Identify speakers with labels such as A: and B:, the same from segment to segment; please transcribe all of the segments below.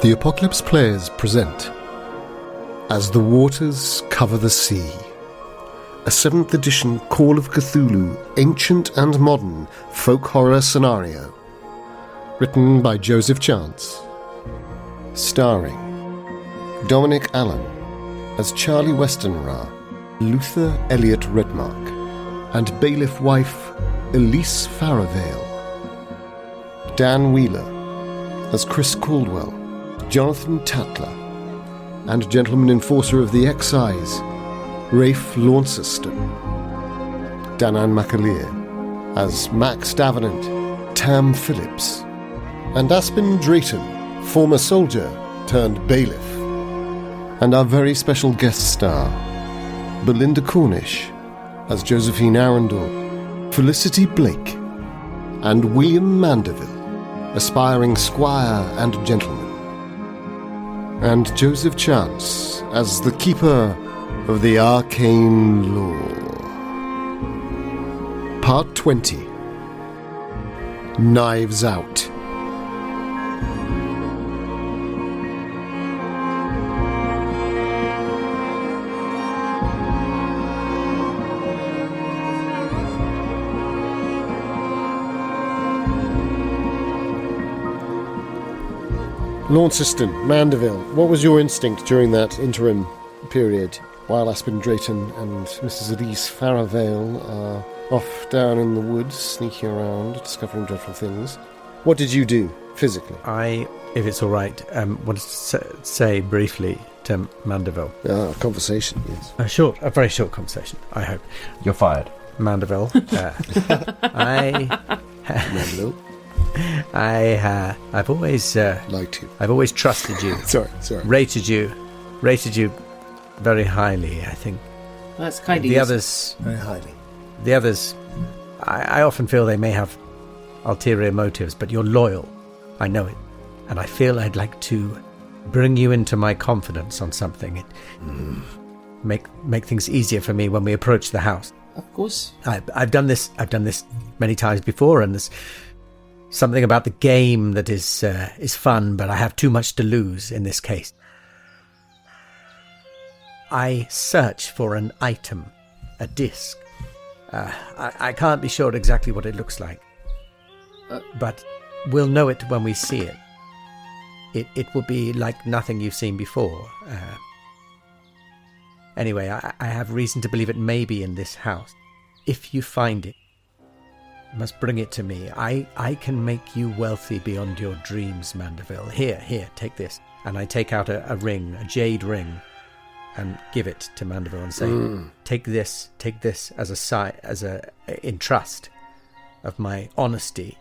A: The Apocalypse Players present As the Waters Cover the Sea, a 7th edition Call of Cthulhu Ancient and Modern Folk Horror Scenario, written by Joseph Chance, starring Dominic Allen as Charlie Westenra, Luther Eliot Redmark, and bailiff wife Elise Farravale. Dan Wheeler as Chris Caldwell, Jonathan Tatler, and Gentleman Enforcer of the Excise, Rafe Launceston. Danann McAleer as Max Davenant, Tam Phillips, and Aspin Drayton, former soldier turned bailiff. And our very special guest star, Belinda Cornish as Josephine Arundel, Felicity Blake, and William Mandeville, aspiring squire and gentleman. And Joseph Chance as the keeper of the Arcane Lore. Part 20. Knives Out. Launceston, Mandeville, what was your instinct during that interim period while Aspin Drayton and Mrs. Elise Farravale are off down in the woods, sneaking around, discovering dreadful things? What did you do, physically?
B: I, if it's all right, wanted to say briefly to Mandeville.
A: Conversation, yes.
B: A very short conversation, I hope.
C: You're fired.
B: Mandeville,
A: Mandeville.
B: I've always
A: Liked you.
B: I've always trusted you.
A: Sorry.
B: Rated you very highly, I think.
D: That's kind of
B: the others
A: Very highly.
B: The others, I often feel they may have ulterior motives, but you're loyal. I know it. And I feel I'd like to bring you into my confidence on something. Make things easier for me when we approach the house.
D: Of course.
B: I've done this many times before, and there's something about the game that is fun, but I have too much to lose in this case. I search for an item, a disc. I can't be sure exactly what it looks like, but we'll know it when we see it. It will be like nothing you've seen before. Anyway, I have reason to believe it may be in this house. If you find it, you must bring it to me. I can make you wealthy beyond your dreams, Mandeville. Here, take this. And I take out a ring, a jade ring, and give it to Mandeville and say, take this as in trust of my honesty.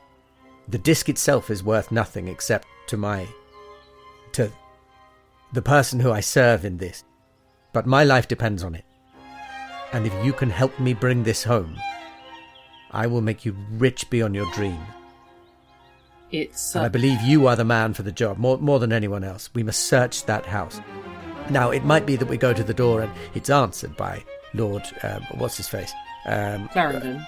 B: The disc itself is worth nothing except to the person who I serve in this. But my life depends on it. And if you can help me bring this home, I will make you rich beyond your dream. And I believe you are the man for the job, more than anyone else. We must search that house. Now, it might be that we go to the door and it's answered by Lord, what's his face?
D: Clarendon.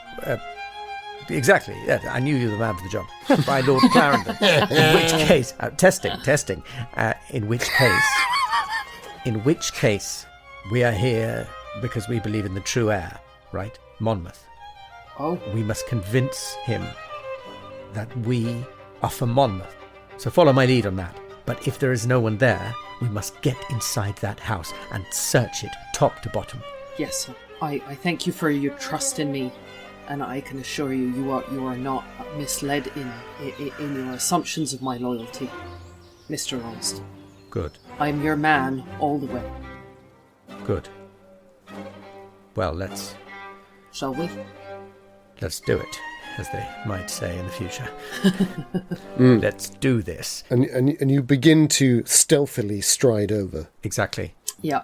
B: Exactly, yeah, I knew you were the man for the job. By Lord Clarendon. In which case, testing. In which case, we are here because we believe in the true heir, right? Monmouth.
D: Oh.
B: We must convince him that we are for Monmouth. So follow my lead on that. But if there is no one there, we must get inside that house and search it top to bottom.
D: Yes, I thank you for your trust in me, and I can assure you, you are not misled in your assumptions of my loyalty, Mr. Launceston.
B: Good.
D: I'm your man all the way.
B: Good. Well,
D: Shall we?
B: Let's do it, as they might say in the future. Let's do this.
A: And you begin to stealthily stride over.
B: Exactly.
D: Yeah.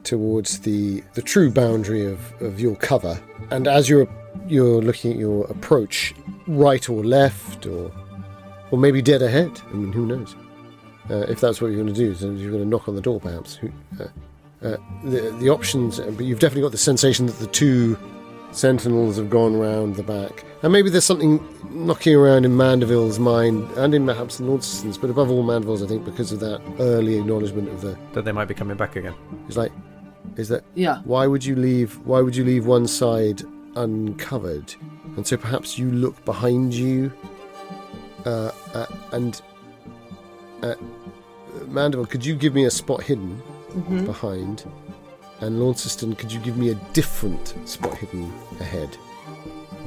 A: Towards the true boundary of your cover. And as you're looking at your approach, right or left, or maybe dead ahead. I mean, who knows? If that's what you're going to do, so you're going to knock on the door, perhaps. The options, but you've definitely got the sensation that the two sentinels have gone round the back. And maybe there's something knocking around in Mandeville's mind, and in perhaps Launceston's, but above all Mandeville's, I think, because of that early acknowledgement of the...
B: That they might be coming back again.
A: It's like, is that...
D: Yeah.
A: Why would you leave one side uncovered? And so perhaps you look behind you, and... Mandeville, could you give me a spot hidden behind? And Launceston, could you give me a different spot hidden ahead?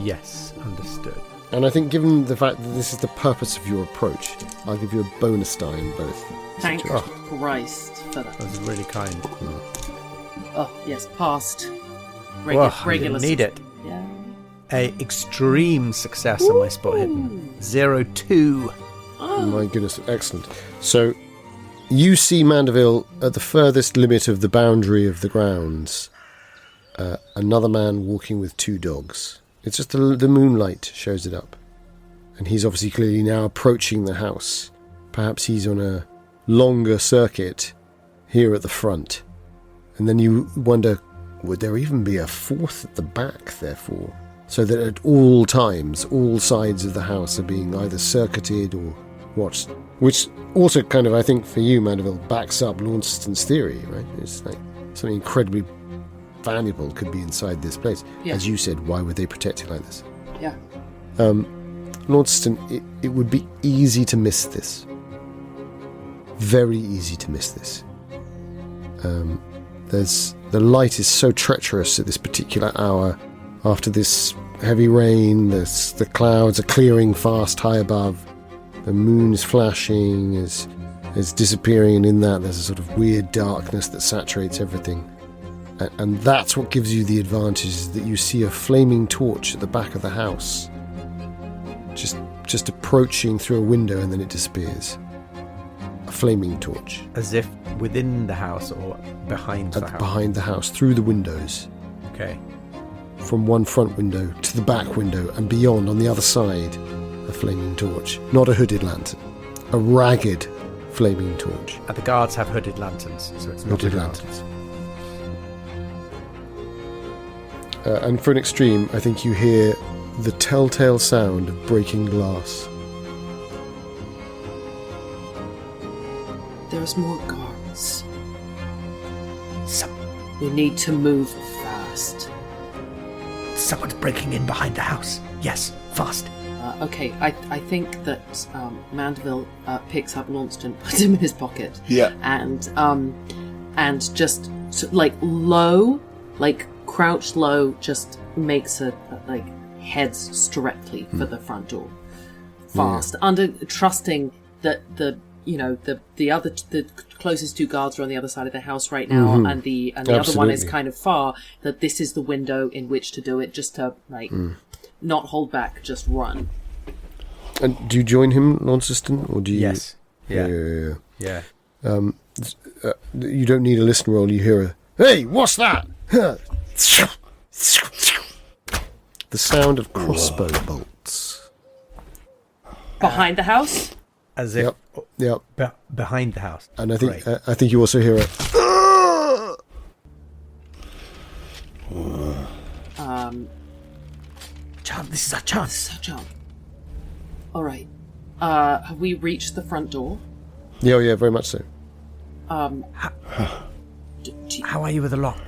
B: Yes, understood.
A: And I think given the fact that this is the purpose of your approach, I'll give you a bonus die in both.
D: Thank Christ for that.
B: That was really kind.
D: Oh, yes, passed.
B: Well,
D: Regular.
B: Need it.
D: Yeah.
B: A extreme success on my spot hidden. 0-2.
A: Oh my goodness, excellent. So, you see Mandeville at the furthest limit of the boundary of the grounds. Another man walking with 2 dogs. It's just the moonlight shows it up. And he's obviously clearly now approaching the house. Perhaps he's on a longer circuit here at the front. And then you wonder, would there even be a 4th at the back, therefore? So that at all times, all sides of the house are being either circuited or watched. Which also kind of, I think, for you, Mandeville, backs up Launceston's theory, right? It's like something incredibly valuable could be inside this place.
D: Yeah.
A: As you said, why would they protect it like this?
D: Yeah.
A: Launceston, it would be easy to miss this. Very easy to miss this. The light is so treacherous at this particular hour. After this heavy rain, the clouds are clearing fast high above. The moon is flashing, is disappearing, and in that there's a sort of weird darkness that saturates everything. And that's what gives you the advantage, is that you see a flaming torch at the back of the house. Just approaching through a window, and then it disappears. A flaming torch.
B: As if within the house or behind the house?
A: Behind the house, through the windows.
B: Okay.
A: From one front window to the back window, and beyond, on the other side, a flaming torch. Not a hooded lantern. A ragged flaming torch.
B: And the guards have hooded lanterns, so it's not
A: hooded lanterns. And for an extreme, I think you hear the telltale sound of breaking glass.
D: There's more guards. We need to move fast.
B: Someone's breaking in behind the house. Yes, fast.
D: Okay, I think that Mandeville picks up Launceston, puts him in his pocket.
C: Yeah.
D: And just low, crouched low, just makes heads directly for the front door. Fast, trusting that the closest 2 guards are on the other side of the house right now, and the other one is kind of far. That this is the window in which to do it, just to not hold back, just run.
A: And do you join him, Launceston, or do you?
B: Yes. Yeah.
A: You don't need a listen roll. You hear a "Hey, what's that?" The sound of crossbow bolts
D: Behind the house.
B: As if
A: Yep.
B: Behind the house.
A: And I think you also hear a
B: Chance, this is our chance.
D: All right. Have we reached the front door?
A: Yeah, very much so.
B: How are you with the lock?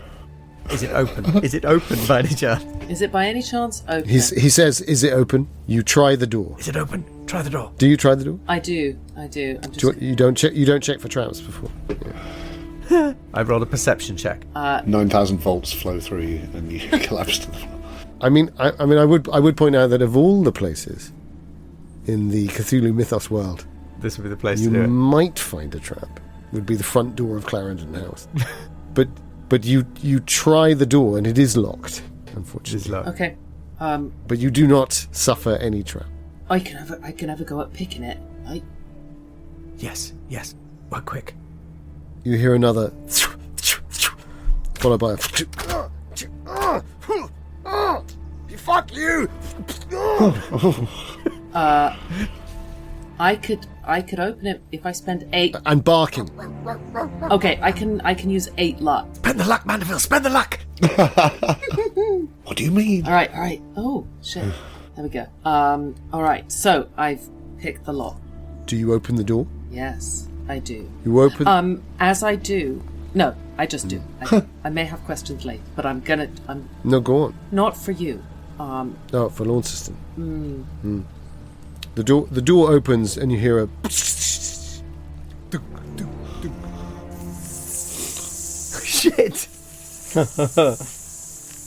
B: Is it open? Is it open by any chance?
D: Is it by any chance open?
A: He says, "Is it open?" You try the door.
B: Is it open? Try the door.
A: Do you try the door?
D: I do. I'm just...
A: You don't check for traps before. Yeah.
B: I rolled a perception check.
C: 9,000 volts flow through you, and you collapse to the floor.
A: I would point out that of all the places in the Cthulhu mythos world,
B: this would be the place
A: you
B: to do it.
A: might find a trap. Would be the front door of Clarendon House, but you try the door and it is locked. Unfortunately,
B: It is locked.
D: Okay.
A: But you do not suffer any trap.
D: I can have a go at picking it.
B: Yes. Work quick.
A: You hear another, followed by a. Fuck you!
D: I could open it if I spend 8.
A: And barking.
D: Okay, I can use 8 luck.
B: Spend the luck, Mandeville. Spend the luck.
C: What do you mean?
D: All right. Oh, shit. There we go. All right. So I've picked the lock.
A: Do you open the door?
D: Yes, I do.
A: You open...
D: As I do... No, I just do. I may have questions later, but I'm
A: No, go on.
D: not for you.
A: No, for Launceston. The door opens and you hear a...
B: Shit!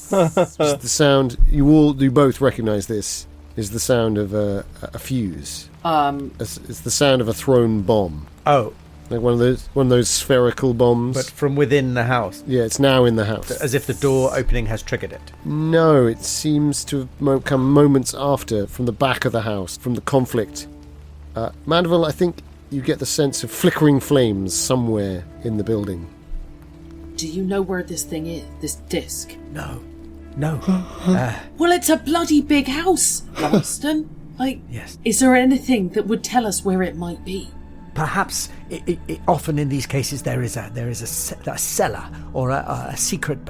A: The sound you both recognise this is the sound of a fuse. It's the sound of a thrown bomb,
B: Oh,
A: like one of those spherical bombs.
B: but from within the house.
A: Yeah, it's now in the house.
B: As if the door opening has triggered it.
A: No, it seems to have come moments after, from the back of the house, from the conflict. Mandeville, I think you get the sense of flickering flames somewhere in the building.
D: Do you know where this thing is? This disc?
B: No.
D: Well, it's a bloody big house, Launceston.
B: Yes.
D: Is there anything that would tell us where it might be?
B: Perhaps, often in these cases, there is a cellar or a secret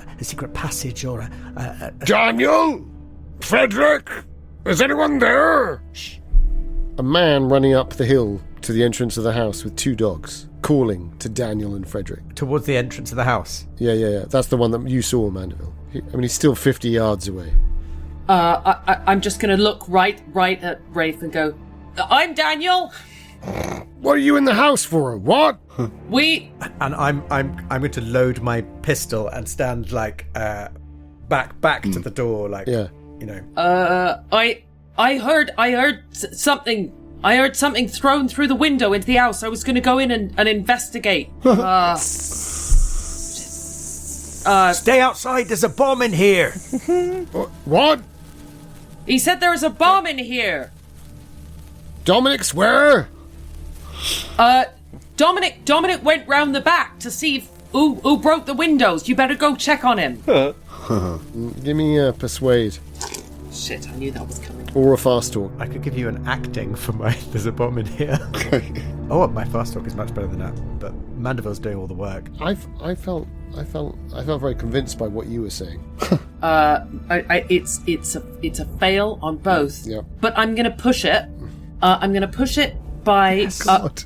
B: passage or a
C: Daniel! Frederick! Is anyone there?
A: Shh. A man running up the hill to the entrance of the house with 2 dogs, calling to Daniel and Frederick.
B: towards the entrance of the house.
A: Yeah. That's the one that you saw, Mandeville. He's still 50 yards away.
D: I'm just going to look right at Rafe and go, I'm Daniel.
A: What are you in the house for? What?
D: We...
B: And I'm going to load my pistol and stand back to the door, you know.
D: I heard something. I heard something thrown through the window into the house. I was going to go in and investigate.
B: Stay outside. There's a bomb in here.
A: What?
D: He said there was a bomb in here.
A: Dominic's where?
D: Dominic went round the back to see who broke the windows. You better go check on him.
A: Give me a persuade.
D: Shit, I knew that was coming.
A: Or a fast talk.
B: I could give you an acting for my there's a bomb in here. Oh, my fast talk is much better than that. But Mandeville's doing all the work.
A: I felt very convinced by what you were saying.
D: It's a fail on both.
A: Yeah.
D: But I'm gonna push it. I'm gonna push it by.
A: God.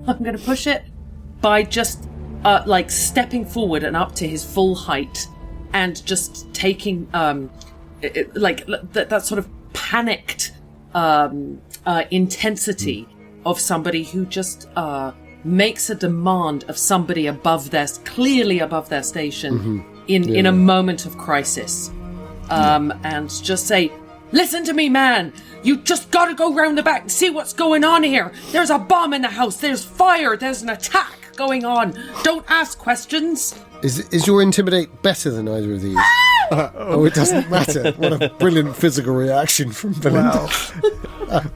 D: I'm gonna push it by just stepping forward and up to his full height, and just taking that sort of panicked intensity of somebody who just makes a demand of somebody clearly above their station in a moment of crisis, and just say, listen to me, man, you just gotta go round the back and see what's going on here. There's a bomb in the house, there's fire, there's an attack going on. Don't ask questions.
A: Is your intimidate better than either of these? Oh, it doesn't matter. What a brilliant physical reaction from Belinda.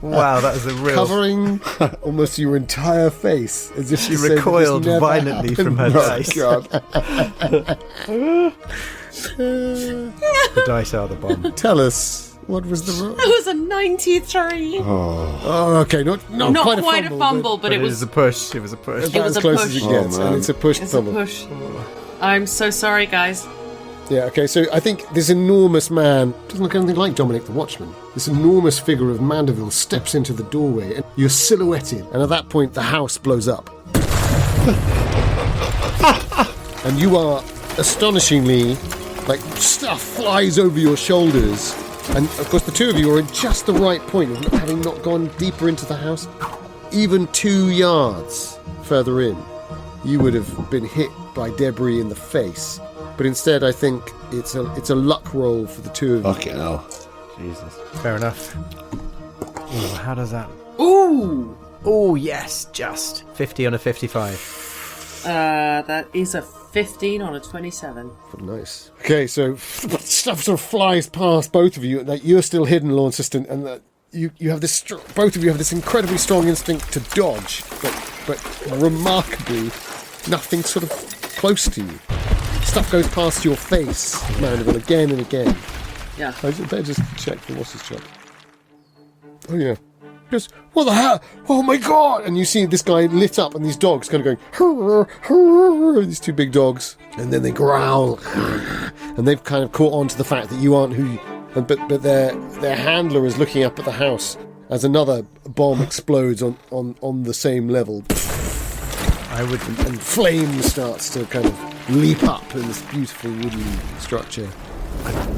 B: Wow, that was a real...
A: Covering almost your entire face, as if
B: She recoiled violently from her dice.
A: God.
B: The dice are the bomb.
A: Tell us, what was the roll?
D: It was a 93.
A: Oh, okay, not quite a fumble,
D: but it was
B: a push. It was a push.
A: About as close as you get, and it's a push
D: It's
A: fumble.
D: a push. I'm so sorry, guys.
A: Yeah, okay, so I think this enormous man doesn't look anything like Dominic the Watchman. This enormous figure of Mandeville steps into the doorway, and you're silhouetted, and at that point the house blows up. And you are astonishingly, stuff flies over your shoulders, and of course the two of you are at just the right point of having not gone deeper into the house. Even 2 yards further in, you would have been hit by debris in the face. But instead, I think it's a luck roll for the two of you.
C: Fucking hell.
B: Jesus. Fair enough. Ooh, how does that...
D: Ooh!
B: Oh, yes, just. 50 on a 55.
D: That is a 15 on a 27.
A: Nice. Okay, so stuff sort of flies past both of you. You're still hidden, Launceston, and you have this. Both of you have this incredibly strong instinct to dodge, but remarkably, nothing sort of close to you. Stuff goes past your face, Mandeville, again and again.
D: Yeah.
A: I better just check for what's his job. Oh yeah. Just, what the hell? Oh my god! And you see this guy lit up, and these dogs kind of going, hurr, hurr, these 2 big dogs, and then they growl, and and they've kind of caught on to the fact that you aren't who you... But their handler is looking up at the house as another bomb explodes on the same level. And flame starts to kind of leap up in this beautiful wooden structure.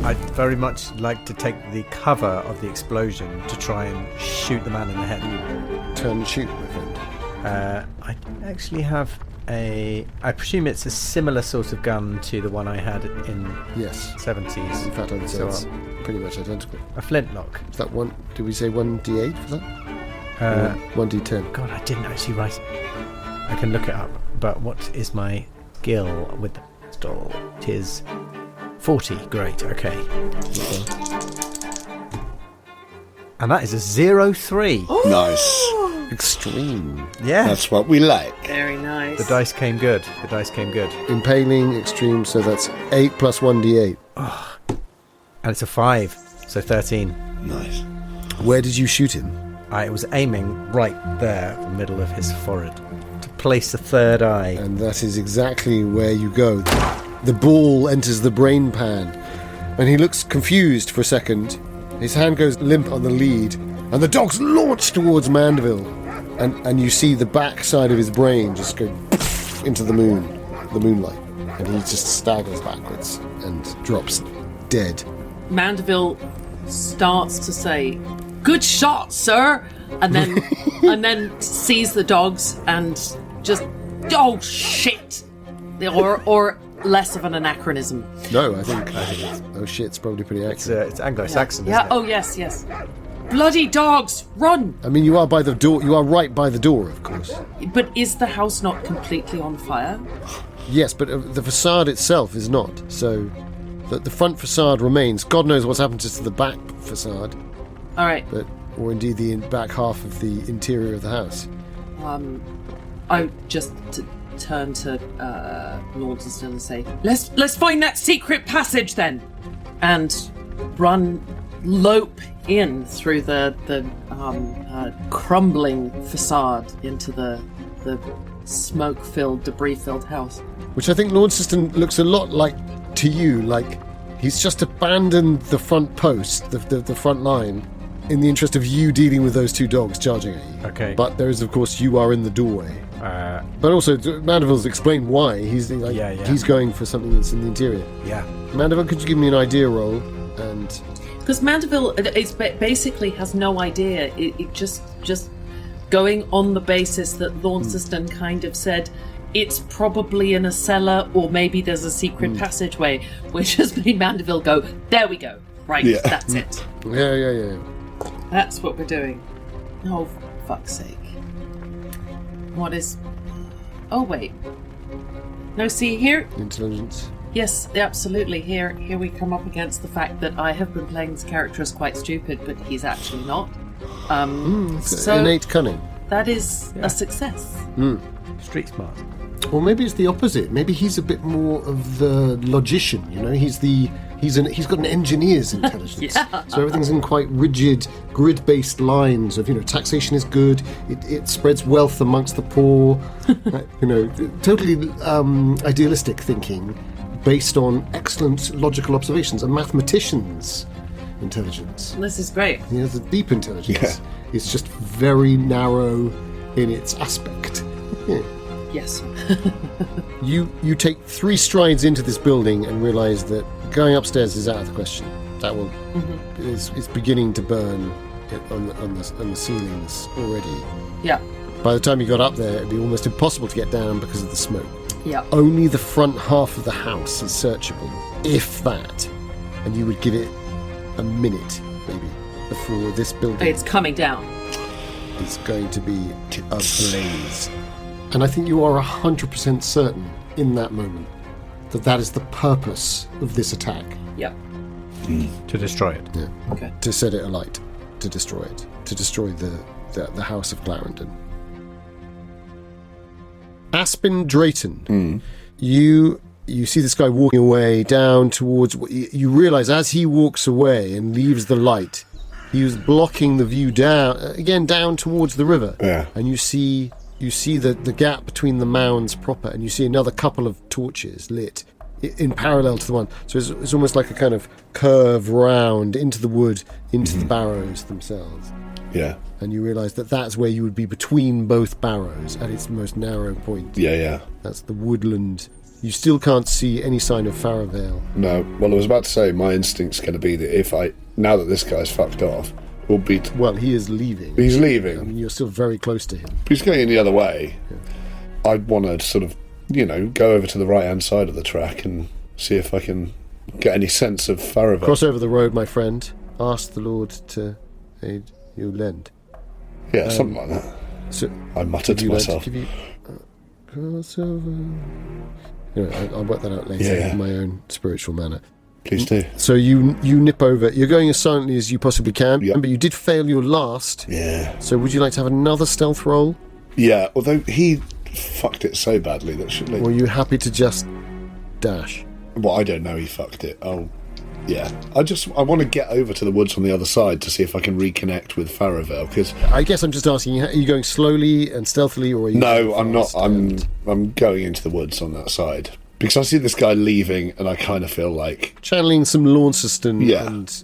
B: I'd very much like to take the cover of the explosion to try and shoot the man in the head.
A: Turn and shoot, my friend.
B: I actually have I presume it's a similar sort of gun to the one I had in 70s.
A: In fact, I'd say it's pretty much identical.
B: A flintlock.
A: Is that one? Did we say 1d8 for that? 1d10.
B: God, I didn't actually write it. I can look it up. But what is my skill with the pistol? It is 40. Great. Okay. And that is a 0-3.
C: Nice.
A: Extreme.
B: Yeah.
C: That's what we like.
D: Very nice.
B: The dice came good.
A: Impaling, extreme, so that's 8 plus 1d8.
B: Oh. And it's a 5, so 13.
C: Nice.
A: Where did you shoot him?
B: I was aiming right there, in the middle of his forehead, to place the third eye.
A: And that is exactly where you go. The ball enters the brain pan, and he looks confused for a second. His hand goes limp on the lead, and the dogs launch towards Mandeville. And you see the back side of his brain just go into the moonlight. And he just staggers backwards and drops dead.
D: Mandeville starts to say, "Good shot, sir," and then sees the dogs and just, "Oh shit," or less of an anachronism.
A: No, I think it's, oh shit's probably pretty accurate.
B: It's Anglo-Saxon,
D: Yeah.
B: isn't it?
D: Oh yes. Bloody dogs, run!
A: I mean, you are by the door. You are right by the door, of course.
D: But is the house not completely on fire?
A: Yes, but the facade itself is not. So the front facade remains. God knows what's happened to the back facade.
D: All right.
A: Or indeed the back half of the interior of the house.
D: I just turn to Launceston and say, "Let's find that secret passage then," and lope in through the crumbling facade into the smoke-filled, debris-filled house.
A: Which I think Launceston looks a lot like to you, like he's just abandoned the front post, the front line, in the interest of you dealing with those two dogs charging at you.
B: Okay.
A: But there is, of course, you are in the doorway. But also, Mandeville's explained why. He's going for something that's in the interior.
B: Yeah.
A: Mandeville, could you give me an idea roll? And
D: Because Mandeville basically has no idea. It just going on the basis that Launceston kind of said it's probably in a cellar or maybe there's a secret passageway, which has made Mandeville go, "There we go. Right, that's it.
A: Yeah.
D: That's what we're doing." Oh, for fuck's sake. What is... Oh, wait. No, see, here...
A: Intelligence.
D: Yes, absolutely. Here we come up against the fact that I have been playing this character as quite stupid, but he's actually not. So
A: innate cunning.
D: that is a success.
B: Street smart.
A: Or maybe it's the opposite. Maybe he's a bit more of the logician. You know, he's got an engineer's intelligence.
D: Yeah.
A: So everything's in quite rigid, grid-based lines of, taxation is good. It spreads wealth amongst the poor. Totally idealistic thinking, based on excellent logical observations. A mathematician's intelligence.
D: This is great.
A: He has a deep intelligence. It's just very narrow in its aspect.
D: Yes.
A: You take 3 strides into this building and realise that going upstairs is out of the question. That will is beginning to burn on the ceilings already.
D: Yeah.
A: By the time you got up there, it'd be almost impossible to get down because of the smoke.
D: Yeah.
A: Only the front half of the house is searchable, if that. And you would give it a minute, maybe, before this building
D: It's coming down.
A: is going to be ablaze. And I think you are 100% certain in that moment that is the purpose of this attack.
D: Yeah.
B: To destroy it.
A: Yeah.
D: Okay.
A: To set it alight, to destroy it, to destroy the house of Clarendon. Aspin Drayton, you see this guy walking away down towards... You realise as he walks away and leaves the light, he was blocking the view down towards the river.
C: Yeah.
A: And you see the gap between the mounds proper, and you see another couple of torches lit in parallel to the one. So it's almost like a kind of curve round into the wood, into the barrows themselves.
C: Yeah.
A: And you realise that that's where you would be between both barrows at its most narrow point.
C: Yeah.
A: That's the woodland. You still can't see any sign of Faravail.
C: No. Well, I was about to say, my instinct's going to be that now that this guy's fucked off, we'll be...
A: Well, he is leaving.
C: He's leaving.
A: I mean, you're still very close to him.
C: But he's going the other way. Yeah. I'd want to sort of, go over to the right-hand side of the track and see if I can get any sense of Faravail.
A: Cross over the road, my friend. Ask the Lord to aid you lend.
C: Yeah, something like that. So I muttered to myself. Cross over...
A: I'll work that out later in my own spiritual manner.
C: Please do.
A: So you nip over. You're going as silently as you possibly can, but you did fail your last.
C: Yeah.
A: So would you like to have another stealth roll?
C: Yeah, although he fucked it so badly that should...
A: Or are you happy to just dash?
C: Well, I don't know, he fucked it. Oh, yeah. I want to get over to the woods on the other side to see if I can reconnect with Faravail, because...
A: I guess I'm just asking, are you going slowly and stealthily, or are you...
C: No, I'm not. I'm going into the woods on that side. Because I see this guy leaving, and I kind of feel like...
A: channeling some Launceston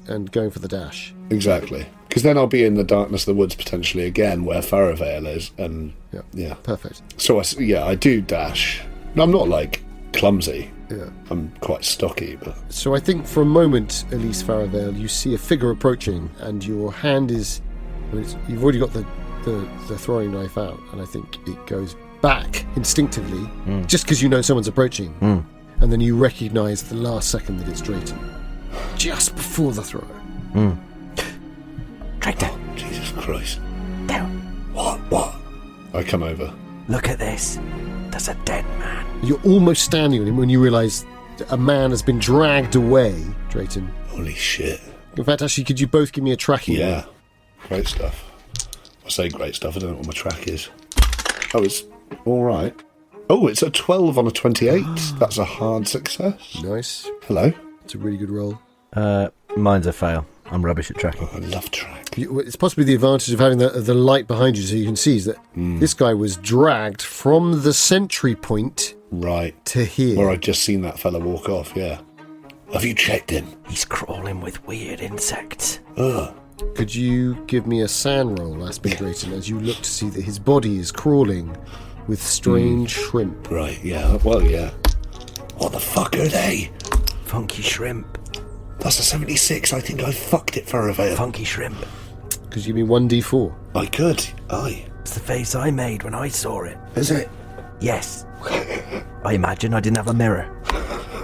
A: and going for the dash.
C: Exactly. Because then I'll be in the darkness of the woods potentially again, where Faravail is, and... Yeah.
A: Perfect.
C: So, I do dash. No, I'm not, clumsy.
A: Yeah.
C: I'm quite stocky, but...
A: So I think for a moment, Elise Faravail, you see a figure approaching, and your hand is... you've already got the throwing knife out, and I think it goes back instinctively, just because you know someone's approaching. And then you recognise the last second that it's Drayton. Just before the throw.
B: Drayton!
C: Oh, Jesus Christ.
B: Down.
C: What? I come over.
B: Look at this. There's a dead man.
A: You're almost standing on him when you realise a man has been dragged away, Drayton.
C: Holy shit.
A: In fact, actually, could you both give me a tracking?
C: Yeah. Great stuff. I say great stuff, I don't know what my track is. Oh, it's alright. Oh, it's a 12 on a 28. That's a hard success.
A: Nice.
C: Hello.
A: It's a really good roll.
E: Mine's a fail. I'm rubbish at tracking.
C: Oh, I love track.
A: It's possibly the advantage of having the light behind you so you can see is that this guy was dragged from the sentry point to here.
C: Where I'd just seen that fella walk off, yeah. Have you checked him?
B: He's crawling with weird insects.
C: Ugh.
A: Could you give me a sand roll, Aspin Drayton, as you look to see that his body is crawling with strange shrimp?
C: Right, yeah. Well, yeah. What the fuck are they?
B: Funky shrimp.
C: That's a 76. I think I fucked it for a veil.
B: Funky shrimp.
A: Could you give me 1d4?
C: I could. Aye.
B: It's the face I made when I saw it.
C: Is it?
B: Yes. I imagine I didn't have a mirror.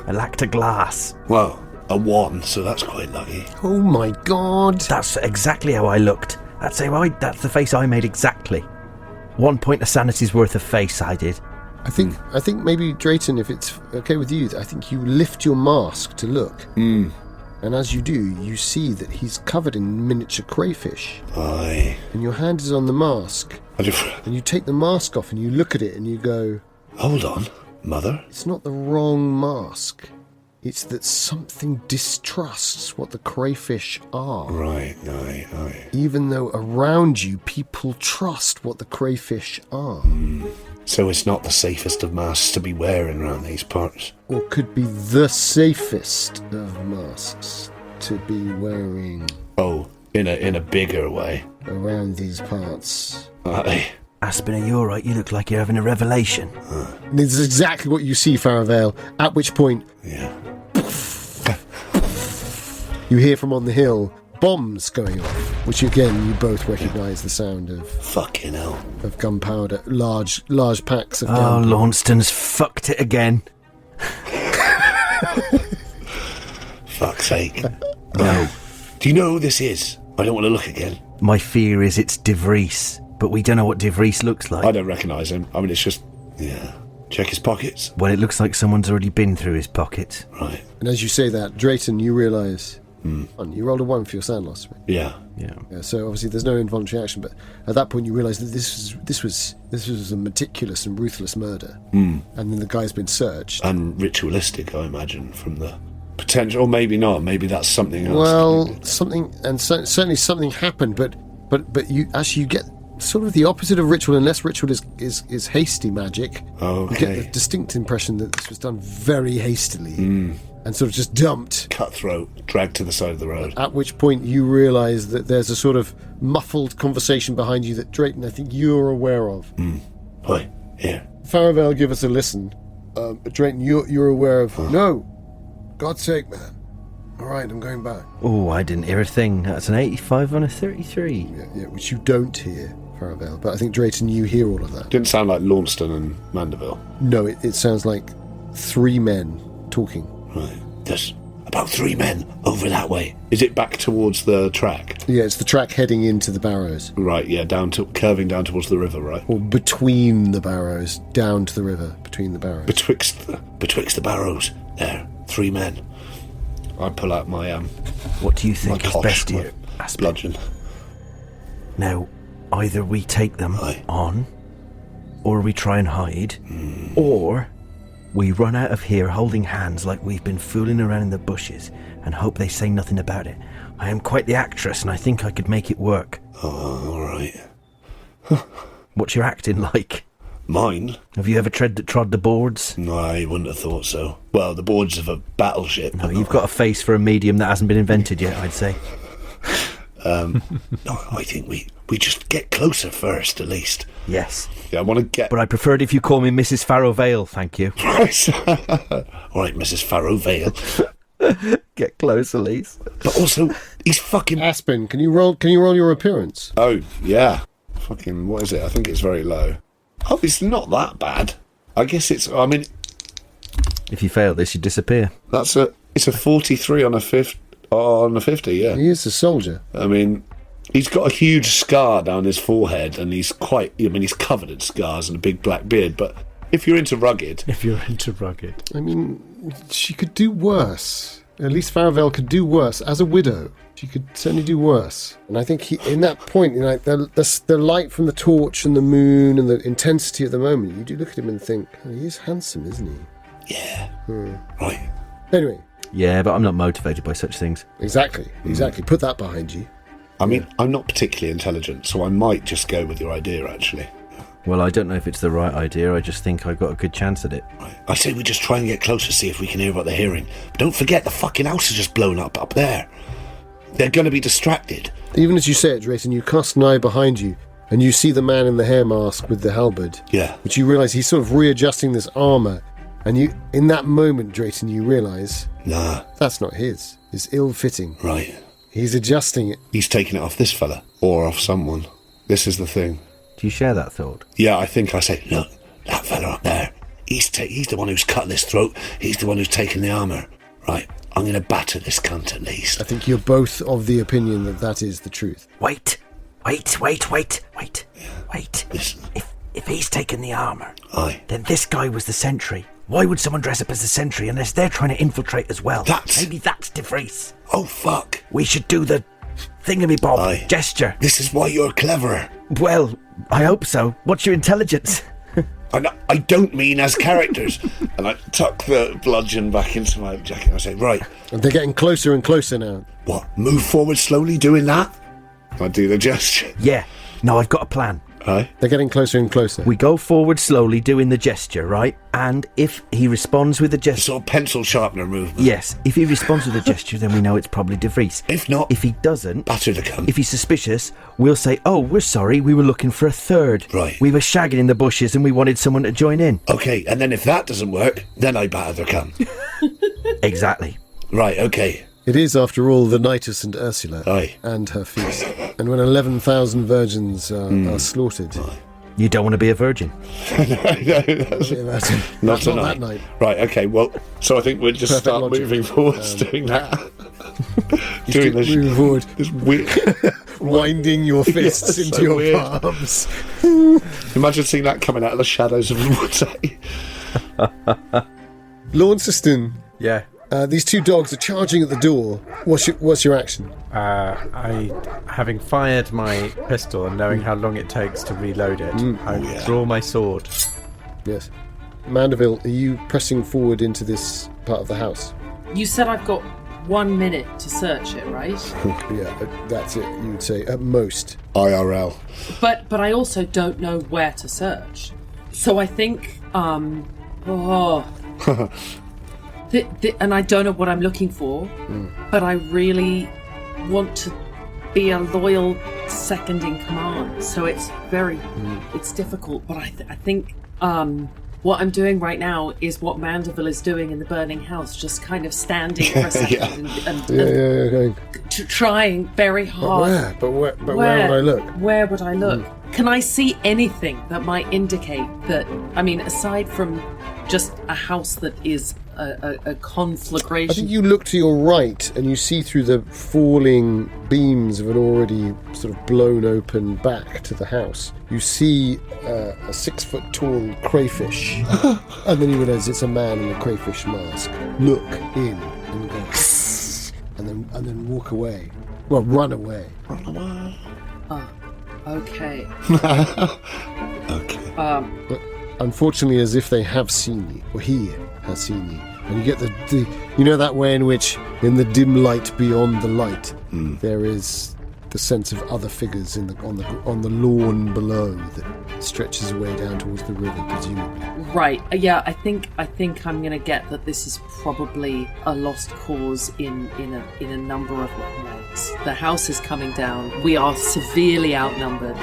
B: I lacked a glass.
C: Well, a 1, so that's quite lucky.
A: Oh my god!
B: That's exactly how I looked. That's the face I made exactly. 1 point of sanity's worth of face I did.
A: I think maybe, Drayton, if it's okay with you, I think you lift your mask to look. And as you do, you see that he's covered in miniature crayfish.
C: Aye.
A: And your hand is on the mask. And you take the mask off and you look at it and you go...
C: Hold on, Mother.
A: It's not the wrong mask. It's that something distrusts what the crayfish are.
C: Right, aye.
A: Even though around you, people trust what the crayfish are.
C: So it's not the safest of masks to be wearing around these parts?
A: Or could be the safest of masks to be wearing...
C: Oh, in a bigger way.
A: Around these parts.
C: Aye.
B: Aspin, are you alright? You look like you're having a revelation.
A: This is exactly what you see, Faravail, at which point...
C: Yeah.
A: You hear from on the hill bombs going off, which again you both recognise the sound of...
C: Fucking hell.
A: Of gunpowder, large packs of
B: Oh,
A: gunpowder.
B: Launceston's fucked it again.
C: Fuck's sake. No. Do you know who this is? I don't want to look again.
B: My fear is it's De Vries, but we don't know what De Vries looks like.
C: I don't recognise him. I mean, it's just... Yeah. Check his pockets.
B: Well, it looks like someone's already been through his pockets.
C: Right.
A: And as you say that, Drayton, you realise... You rolled a 1 for your sand loss, right?
C: Yeah.
A: So obviously there's no involuntary action, but at that point you realise that this was a meticulous and ruthless murder. And then the guy's been searched.
C: And ritualistic, I imagine, from the potential... Or maybe not. Maybe that's something else.
A: Well, something... And certainly something happened, but you get sort of the opposite of ritual, unless ritual is hasty magic.
C: Okay.
A: You get the distinct impression that this was done very hastily and sort of just dumped.
C: Cutthroat, dragged to the side of the road.
A: At which point you realise that there's a sort of muffled conversation behind you that, Drayton, I think you're aware of.
C: Oi, here.
A: Faravail, give us a listen. Drayton, you're aware of... No! God's sake, man. All right, I'm going back.
E: Oh, I didn't hear a thing. That's an 85 on a 33.
A: Yeah, which you don't hear, Faravail. But I think, Drayton, you hear all of that.
C: Didn't sound like Launceston and Mandeville.
A: No, it sounds like 3 men talking.
C: Right. There's about 3 men over that way. Is it back towards the track?
A: Yeah, it's the track heading into the barrows.
C: Right, yeah, curving down towards the river, right?
A: Or between the barrows, down to the river, between the barrows.
C: Betwixt the barrows, there, 3 men. I pull out my
E: What do you think is
C: kosh,
E: best
C: my
E: here, Aspin?
C: bludgeon.
E: Now, either we take them
C: Aye.
E: on, or we try and hide, or we run out of here holding hands like we've been fooling around in the bushes and hope they say nothing about it. I am quite the actress, and I think I could make it work.
C: Oh, all right.
E: What's your acting like?
C: Mine?
E: Have you ever trod the boards?
C: No, I wouldn't have thought so. Well, the boards of a battleship.
E: No, you've got a face for a medium that hasn't been invented yet, I'd say.
C: No, I think we just get closer first, at least.
E: Yes.
C: Yeah, I want to get...
E: But I preferred if you call me Mrs. Farrowvale, thank you.
C: All right, Mrs. Farrowvale.
E: Get close, Elise.
C: But also, he's fucking...
A: Aspin, can you roll your appearance?
C: Oh, yeah. Fucking, what is it? I think it's very low. Oh, it's not that bad. I guess it's... I mean...
E: If you fail this, you disappear.
C: It's a 43 on a 50, yeah.
A: He is a soldier.
C: I mean, he's got a huge scar down his forehead, and he's covered in scars and a big black beard, but if you're into rugged...
A: I mean, she could do worse. At least Faravail could do worse. As a widow, she could certainly do worse. And I think in that point, the light from the torch and the moon and the intensity of the moment, you do look at him and think, oh, he is handsome, isn't he?
C: Yeah. Right.
A: Anyway.
E: Yeah, but I'm not motivated by such things.
A: Exactly. Put that behind you.
C: I mean, I'm not particularly intelligent, so I might just go with your idea, actually.
E: Well, I don't know if it's the right idea. I just think I've got a good chance at it.
C: Right. I say we just try and get closer, see if we can hear what they're hearing. But don't forget, the fucking house is just blown up there. They're going to be distracted.
A: Even as you say it, Drayton, you cast an eye behind you, and you see the man in the hair mask with the halberd.
C: Yeah.
A: Which you realise he's sort of readjusting this armour. And you, in that moment, Drayton, you realise...
C: Nah.
A: That's not his. It's ill-fitting.
C: Right.
A: He's adjusting it.
C: He's taking it off this fella. Or off someone. This is the thing.
E: Do you share that thought?
C: Yeah, I think I said, look, that fella up there, he's the one who's cut this throat. He's the one who's taken the armour. Right, I'm going to batter this cunt at least.
A: I think you're both of the opinion that is the truth.
E: Wait.
C: Listen.
E: If he's taken the armour,
C: Aye.
E: then this guy was the sentry. Why would someone dress up as the sentry unless they're trying to infiltrate as well? Maybe that's DeVries.
C: Oh, fuck.
E: We should do the thingamabob
C: Aye.
E: gesture.
C: This is why you're cleverer.
E: Well, I hope so. What's your intelligence?
C: I don't mean as characters. And I tuck the bludgeon back into my jacket and I say, right.
A: And they're getting closer and closer now.
C: What, move forward slowly doing that? I do the gesture.
E: Yeah. No, I've got a plan.
C: Aye.
A: They're getting closer and closer.
E: We go forward slowly doing the gesture, right? And if he responds with the gesture...
C: Sort of pencil sharpener movement.
E: Yes, if he responds with a gesture, then we know it's probably DeVries.
C: If not...
E: If he doesn't...
C: Batter the cunt.
E: If he's suspicious, we'll say, oh, we're sorry, we were looking for a third.
C: Right.
E: We were shagging in the bushes and we wanted someone to join in.
C: Okay, and then if that doesn't work, then I batter the cunt.
E: Exactly.
C: Right, okay.
A: It is, after all, the night of St. Ursula
C: Aye.
A: and her feast. And when 11,000 virgins are slaughtered...
C: Aye.
E: You don't want to be a virgin.
C: No, that's not
A: that night.
C: Right, okay, well, so I think we'll just
A: Perfect
C: start
A: logic.
C: moving forwards doing that. Doing this,
A: moving forward.
C: this weird...
A: Winding your fists
C: Yeah,
A: into
C: so
A: your
C: weird.
A: palms.
C: Imagine seeing that coming out of the shadows of the woods.
A: Launceston,
B: Yeah.
A: these 2 dogs are charging at the door. What's your action?
B: Having fired my pistol and knowing how long it takes to reload it, I draw my sword.
A: Yes. Mandeville, are you pressing forward into this part of the house?
D: You said I've got 1 minute to search it, right?
A: Yeah, that's it. You would say at most.
C: IRL.
D: But I also don't know where to search. So I think, and I don't know what I'm looking for, but I really want to be a loyal second in command. So it's it's difficult. But I think what I'm doing right now is what Mandeville is doing in the burning house, just kind of standing for a second and trying very hard.
A: But where would I look?
D: Where would I look? Can I see anything that might indicate that, I mean, aside from just a house that is a conflagration?
A: I think you look to your right and you see through the falling beams of an already sort of blown open back to the house. You see a 6-foot-tall crayfish, and then you realise it's a man in a crayfish mask. Look in and go, and then walk away. Well, run away.
D: Okay.
C: Okay.
A: But unfortunately, as if they have seen you, or he has seen you, and you get the you know that way in which, in the dim light beyond the light, there is the sense of other figures on the lawn below that stretches away down towards the river, presumably.
D: Right. Yeah. I think I'm going to get that this is probably a lost cause in a number of ways. The house is coming down. We are severely outnumbered.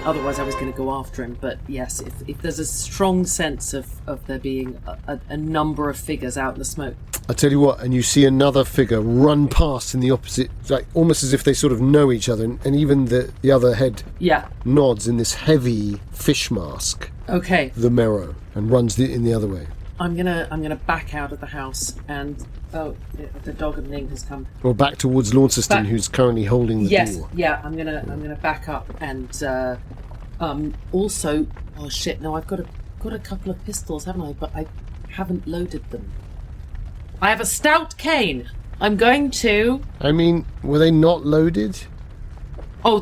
D: Otherwise, I was going to go after him. But yes, if there's a strong sense of there being a number of figures out in the smoke.
A: I tell you what, and you see another figure run past in the opposite, like almost as if they sort of know each other, and even the other head nods in this heavy fish mask.
D: Okay.
A: The Merrow, and runs in the other way.
D: I'm gonna back out of the house, and the dog of Ning has come.
A: Or back towards Launceston, who's currently holding the door.
D: Yeah. I'm gonna back up, and also, oh shit, no, I've got a couple of pistols, haven't I? But I haven't loaded them. I have a stout cane. I'm going to...
A: I mean, were they not loaded?
D: Oh,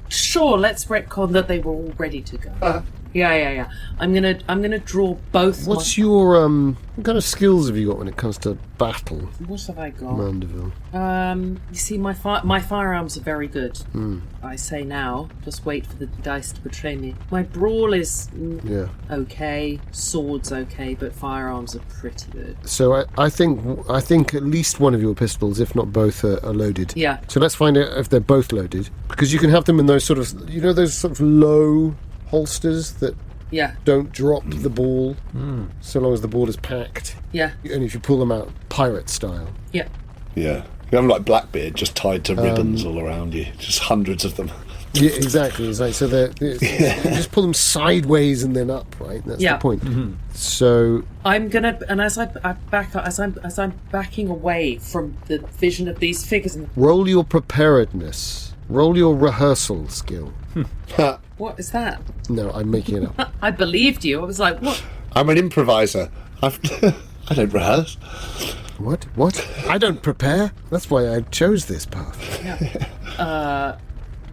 D: Sure, let's retcon that they were all ready to go. Yeah. I'm gonna draw both.
A: What's your what kind of skills have you got when it comes to battle?
D: What have I got?
A: Mandeville.
D: You see, my firearms are very good. I say now. Just wait for the dice to betray me. My brawl is okay. Swords okay, but firearms are pretty good.
A: So I think at least one of your pistols, if not both, are loaded.
D: Yeah.
A: So let's find out if they're both loaded, because you can have them in those sort of those sort of low holsters that don't drop the ball so long as the ball is packed.
D: Yeah.
A: And if you pull them out pirate style.
D: Yeah.
C: Yeah. You have like Blackbeard just tied to ribbons all around you. Just hundreds of them.
A: Yeah, exactly. It's like, so you just pull them sideways and then up, right? That's the point. Mm-hmm. So
D: I'm gonna, and as I back up, as I'm backing away from the vision of these figures.
A: Roll your preparedness. Roll your rehearsal skill.
D: What is that?
A: No, I'm making it up.
D: I believed you. I was like, what?
C: I'm an improviser. I don't rehearse.
A: What? I don't prepare. That's why I chose this path.
D: Yeah.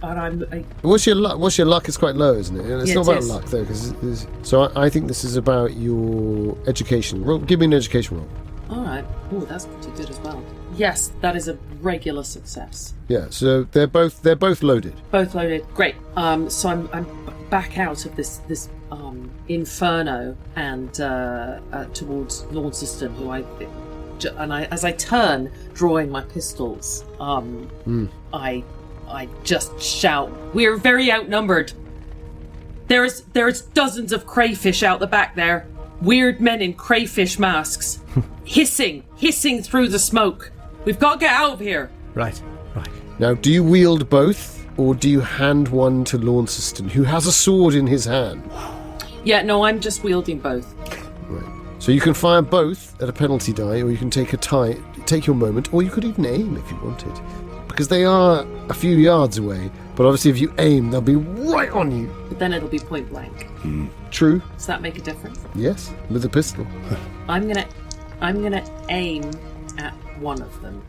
D: And
A: What's your luck? What's your luck? Is quite low, isn't it? It's not about luck though, so I think this is about your education. Give me an education roll.
D: All right. Oh, that's pretty good as well. Yes, that is a regular success.
A: Yeah. So they're both loaded.
D: Both loaded. Great. So I'm back out of this inferno and towards Launceston, who as I turn, drawing my pistols, I just shout, "We're very outnumbered. There's dozens of crayfish out the back there. Weird men in crayfish masks, hissing through the smoke. We've got to get out of here."
B: Right.
A: Now, do you wield both, or do you hand one to Launceston, who has a sword in his hand?
D: Yeah, no, I'm just wielding both.
A: Right. So you can fire both at a penalty die, or you can take your moment, or you could even aim if you wanted. Because they are a few yards away, but obviously if you aim, they'll be right on you.
D: But then it'll be point blank.
A: True.
D: Does that make a difference?
A: Yes, with a pistol.
D: I'm gonna aim at one of them.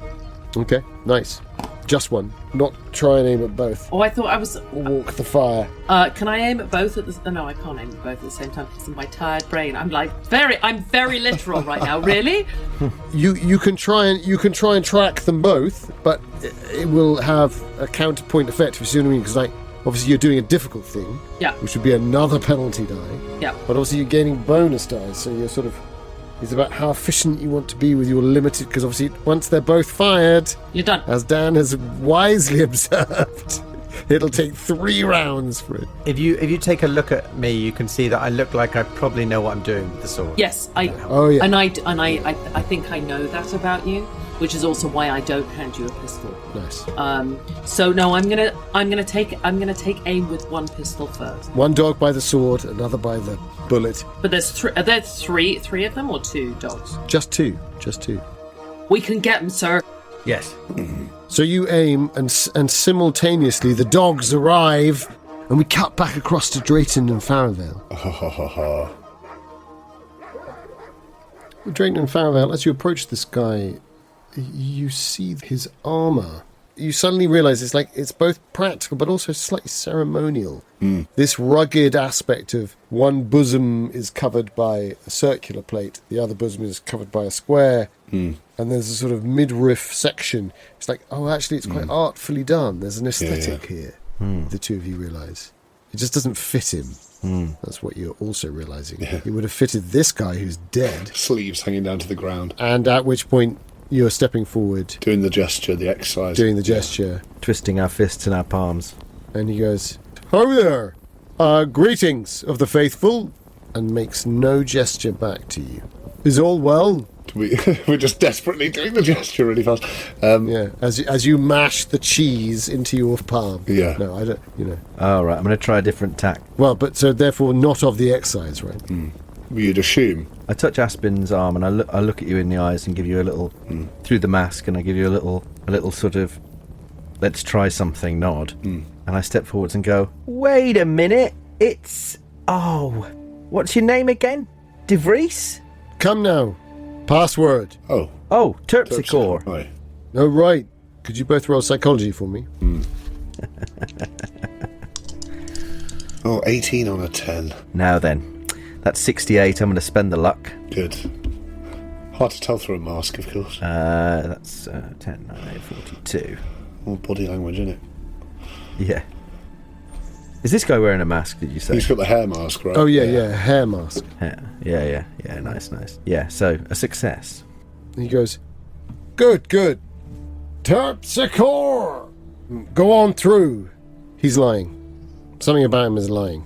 A: Okay, nice. Just one. Not try and aim at both.
D: Oh, I thought I was...
A: Or walk the fire.
D: Can I aim at both at the... No, I can't aim at both at the same time because of my tired brain. I'm very literal right now. Really?
A: You can try and track them both, but it will have a counterpoint effect, if you see what I mean, because obviously you're doing a difficult thing, which would be another penalty die.
D: Yeah.
A: But obviously you're gaining bonus dice, so you're sort of... It's about how efficient you want to be with your limited... Because obviously once they're both fired...
D: You're done.
A: As Dan has wisely observed, it'll take 3 rounds for it.
B: If you take a look at me, you can see that I look like I probably know what I'm doing with the sword.
D: Yes,
A: Oh yeah.
D: And I think I know that about you, which is also why I don't hand you a pistol.
A: Nice.
D: So no, I'm gonna take aim with one pistol first.
A: One dog by the sword, another by the bullet.
D: But are there three of them or 2 dogs?
A: Just two.
D: We can get them, sir.
B: Yes.
A: So you aim, and simultaneously the dogs arrive, and we cut back across to Drayton and Faravail. Drayton and Faravail, as you approach this guy, you see his armour. You suddenly realise it's both practical but also slightly ceremonial. This rugged aspect of one bosom is covered by a circular plate, the other bosom is covered by a square, and there's a sort of midriff section. It's like, oh, actually, it's quite artfully done. There's an aesthetic here, the two of you realise. It just doesn't fit him. That's what you're also realising.
C: Yeah.
A: It would have fitted this guy who's dead.
C: Sleeves hanging down to the ground.
A: And at which point... You're stepping forward.
C: Doing the gesture, the exercise.
A: Doing the gesture.
E: Twisting our fists in our palms.
A: And he goes, "Ho there! Greetings of the faithful," and makes no gesture back to you. Is all well?
C: We're just desperately doing the gesture really fast.
A: Yeah, as you mash the cheese into your palm.
C: Yeah.
A: No, I don't,
E: All right, I'm going to try a different tack.
A: Well, but so therefore not of the exercise, right?
C: You'd assume.
E: I touch Aspin's arm and I look at you in the eyes and give you a little, through the mask, and I give you a little sort of, let's try something nod. And I step forwards and go, wait a minute, what's your name again? De Vries?
A: Come now. Password.
C: Oh,
E: Terpsichore.
C: Right.
A: Oh, right. Could you both roll psychology for me?
C: 18 on a 10.
E: Now then. That's 68. I'm going to spend the luck.
C: Good. Hard to tell through a mask, of course.
E: That's 10, 9, 8, 42.
C: All body language, isn't it?
E: Yeah. Is this guy wearing a mask, did you say?
C: He's got the hair mask, right?
A: Oh, yeah, hair mask.
E: Yeah, nice. Yeah, so a success.
A: And he goes, Good. Terpsichore! Go on through. He's lying. Something about him is lying.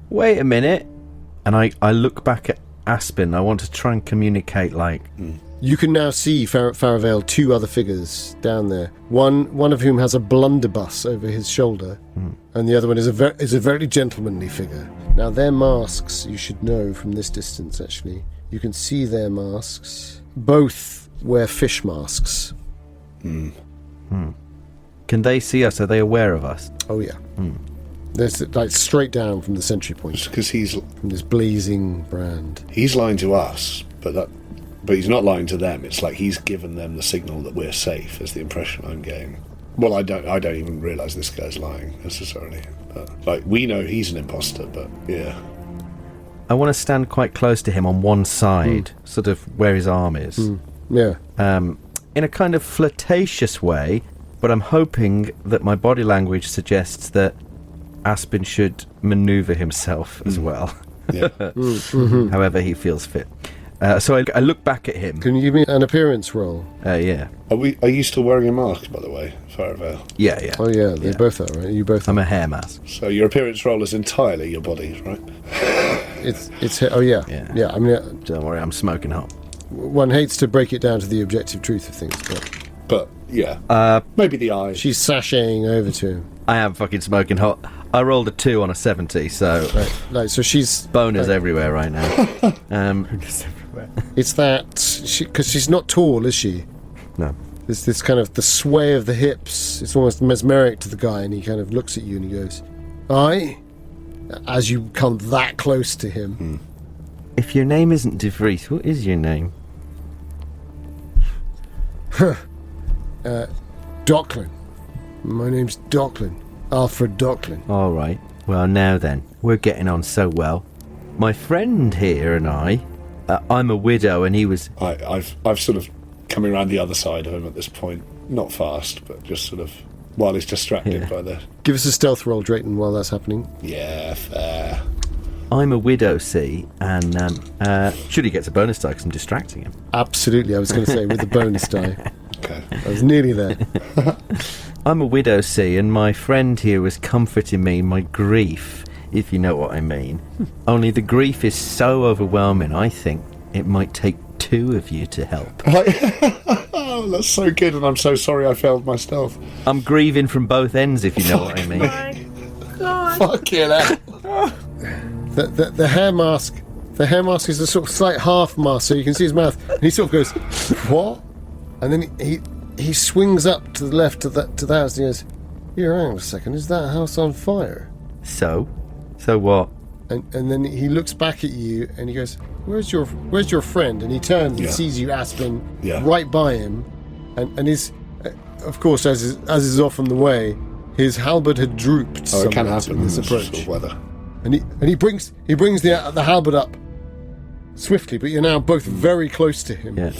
E: Wait a minute. And I look back at Aspin. I want to try and communicate like...
A: You can now see Faravail, 2 other figures down there. One of whom has a blunderbuss over his shoulder, and the other one is a very gentlemanly figure. Now, their masks, you should know from this distance, actually. You can see their masks. Both wear fish masks.
E: Can they see us? Are they aware of us?
A: Oh, yeah. There's straight down from the sentry point.
C: Because
A: from this blazing brand.
C: He's lying to us, but he's not lying to them. It's like he's given them the signal that we're safe, is the impression I'm getting. Well, I don't even realise this guy's lying necessarily. But we know he's an imposter, but yeah.
E: I want to stand quite close to him on one side, sort of where his arm is.
A: Yeah.
E: In a kind of flirtatious way, but I'm hoping that my body language suggests that Aspin should manoeuvre himself as well.
C: Yeah.
E: However he feels fit. So I look back at him.
A: Can you give me an appearance roll?
E: Yeah.
C: Are you still wearing a mask, by the way, Faravail?
E: Yeah.
A: Oh, yeah, they both are, right? You both are.
E: I'm a hair mask.
C: So your appearance roll is entirely your body, right?
A: It's oh, yeah. Yeah, I mean...
E: Don't worry, I'm smoking hot.
A: One hates to break it down to the objective truth of things,
C: But, yeah. Maybe the eyes.
A: she's sashaying over to him.
E: I am fucking smoking hot. I rolled a 2 on a 70, so...
A: So she's...
E: Boners everywhere right now.
A: It's that... Because she's not tall, is she?
E: No.
A: There's this kind of... The sway of the hips. It's almost mesmeric to the guy, and he kind of looks at you and he goes, "Aye?" As you come that close to him.
E: If your name isn't De Vries, what is your name?
A: Docklin. My name's Docklin. Alfred Docklin.
E: All right. Well, now then, we're getting on so well. My friend here and I'm a widow, and he was...
C: I've sort of coming around the other side of him at this point. Not fast, but just sort of while he's distracted by the...
A: Give us a stealth roll, Drayton, while that's happening.
C: Yeah, fair.
E: I'm a widow, see, and should he gets a bonus die because I'm distracting him.
A: Absolutely, I was going to say, with the bonus die.
C: Okay.
A: I was nearly there.
E: I'm a widow, see, and my friend here was comforting me in my grief, if you know what I mean. Only the grief is so overwhelming, I think it might take two of you to help.
C: Oh, that's so good, and I'm so sorry I failed my stealth.
E: I'm grieving from both ends, if you know what I mean.
C: Fuck you, that.
A: The hair mask. The hair mask is a sort of slight half mask, so you can see his mouth. And he sort of goes, "What?" And then he swings up to the left to the house and he goes, "Here, hang on a second. Is that house on fire?"
E: So what?
A: And then he looks back at you and he goes, Where's your friend? And he turns and sees you, Aspin, right by him, and his, of course, as is often the way, his halberd had drooped.
C: Oh, it can happen
A: in this approach.
C: Sort of weather.
A: And he brings the halberd up swiftly, but you're now both very close to him.
E: Yeah.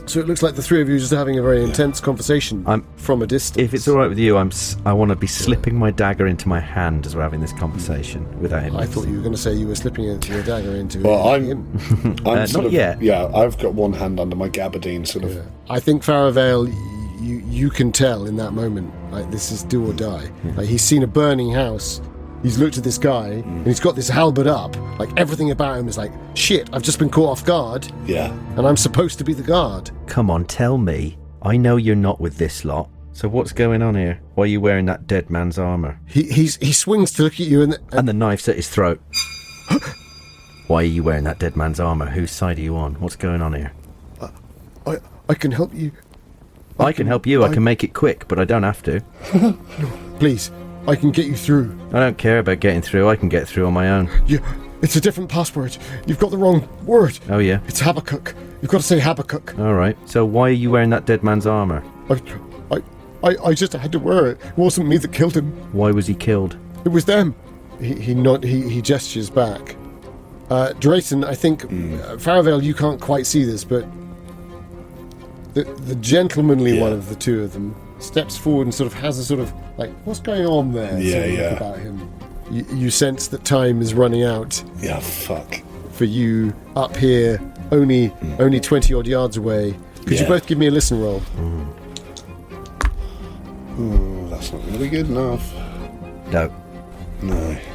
A: So it looks like the three of you are just having a very intense conversation from a distance.
E: If it's all right with you, I want to be slipping my dagger into my hand as we're having this conversation without him.
A: I thought you were going to say you were slipping your dagger into him.
C: Well, I'm
E: not
C: sort of,
E: yet.
C: Yeah, I've got one hand under my gabardine, sort of.
A: Yeah. I think Faravail, you can tell in that moment, like, this is do or die. Like, he's seen a burning house. He's looked at this guy, and he's got this halberd up. Like, everything about him is like, shit, I've just been caught off guard.
C: Yeah.
A: And I'm supposed to be the guard.
E: Come on, tell me. I know you're not with this lot. So what's going on here? Why are you wearing that dead man's armour?
A: He swings to look at you,
E: and the knife's at his throat. Why are you wearing that dead man's armour? Whose side are you on? What's going on here?
A: I can help you.
E: I can help you. I can make it quick, but I don't have to.
A: No, please. I can get you through.
E: I don't care about getting through. I can get through on my own.
A: Yeah, it's a different password. You've got the wrong word.
E: Oh, yeah?
A: It's Habakkuk. You've got to say Habakkuk.
E: All right. So why are you wearing that dead man's armour?
A: I just had to wear it. It wasn't me that killed him.
E: Why was he killed?
A: It was them. He gestures back. Drayton, I think, Faravail, you can't quite see this, but the gentlemanly one of the two of them steps forward and sort of has a sort of, like, what's going on there? Look about him. You sense that time is running out.
C: Yeah, fuck.
A: For you up here, only 20 odd yards away. Could you both give me a listen roll?
C: That's not going to be good enough.
E: No.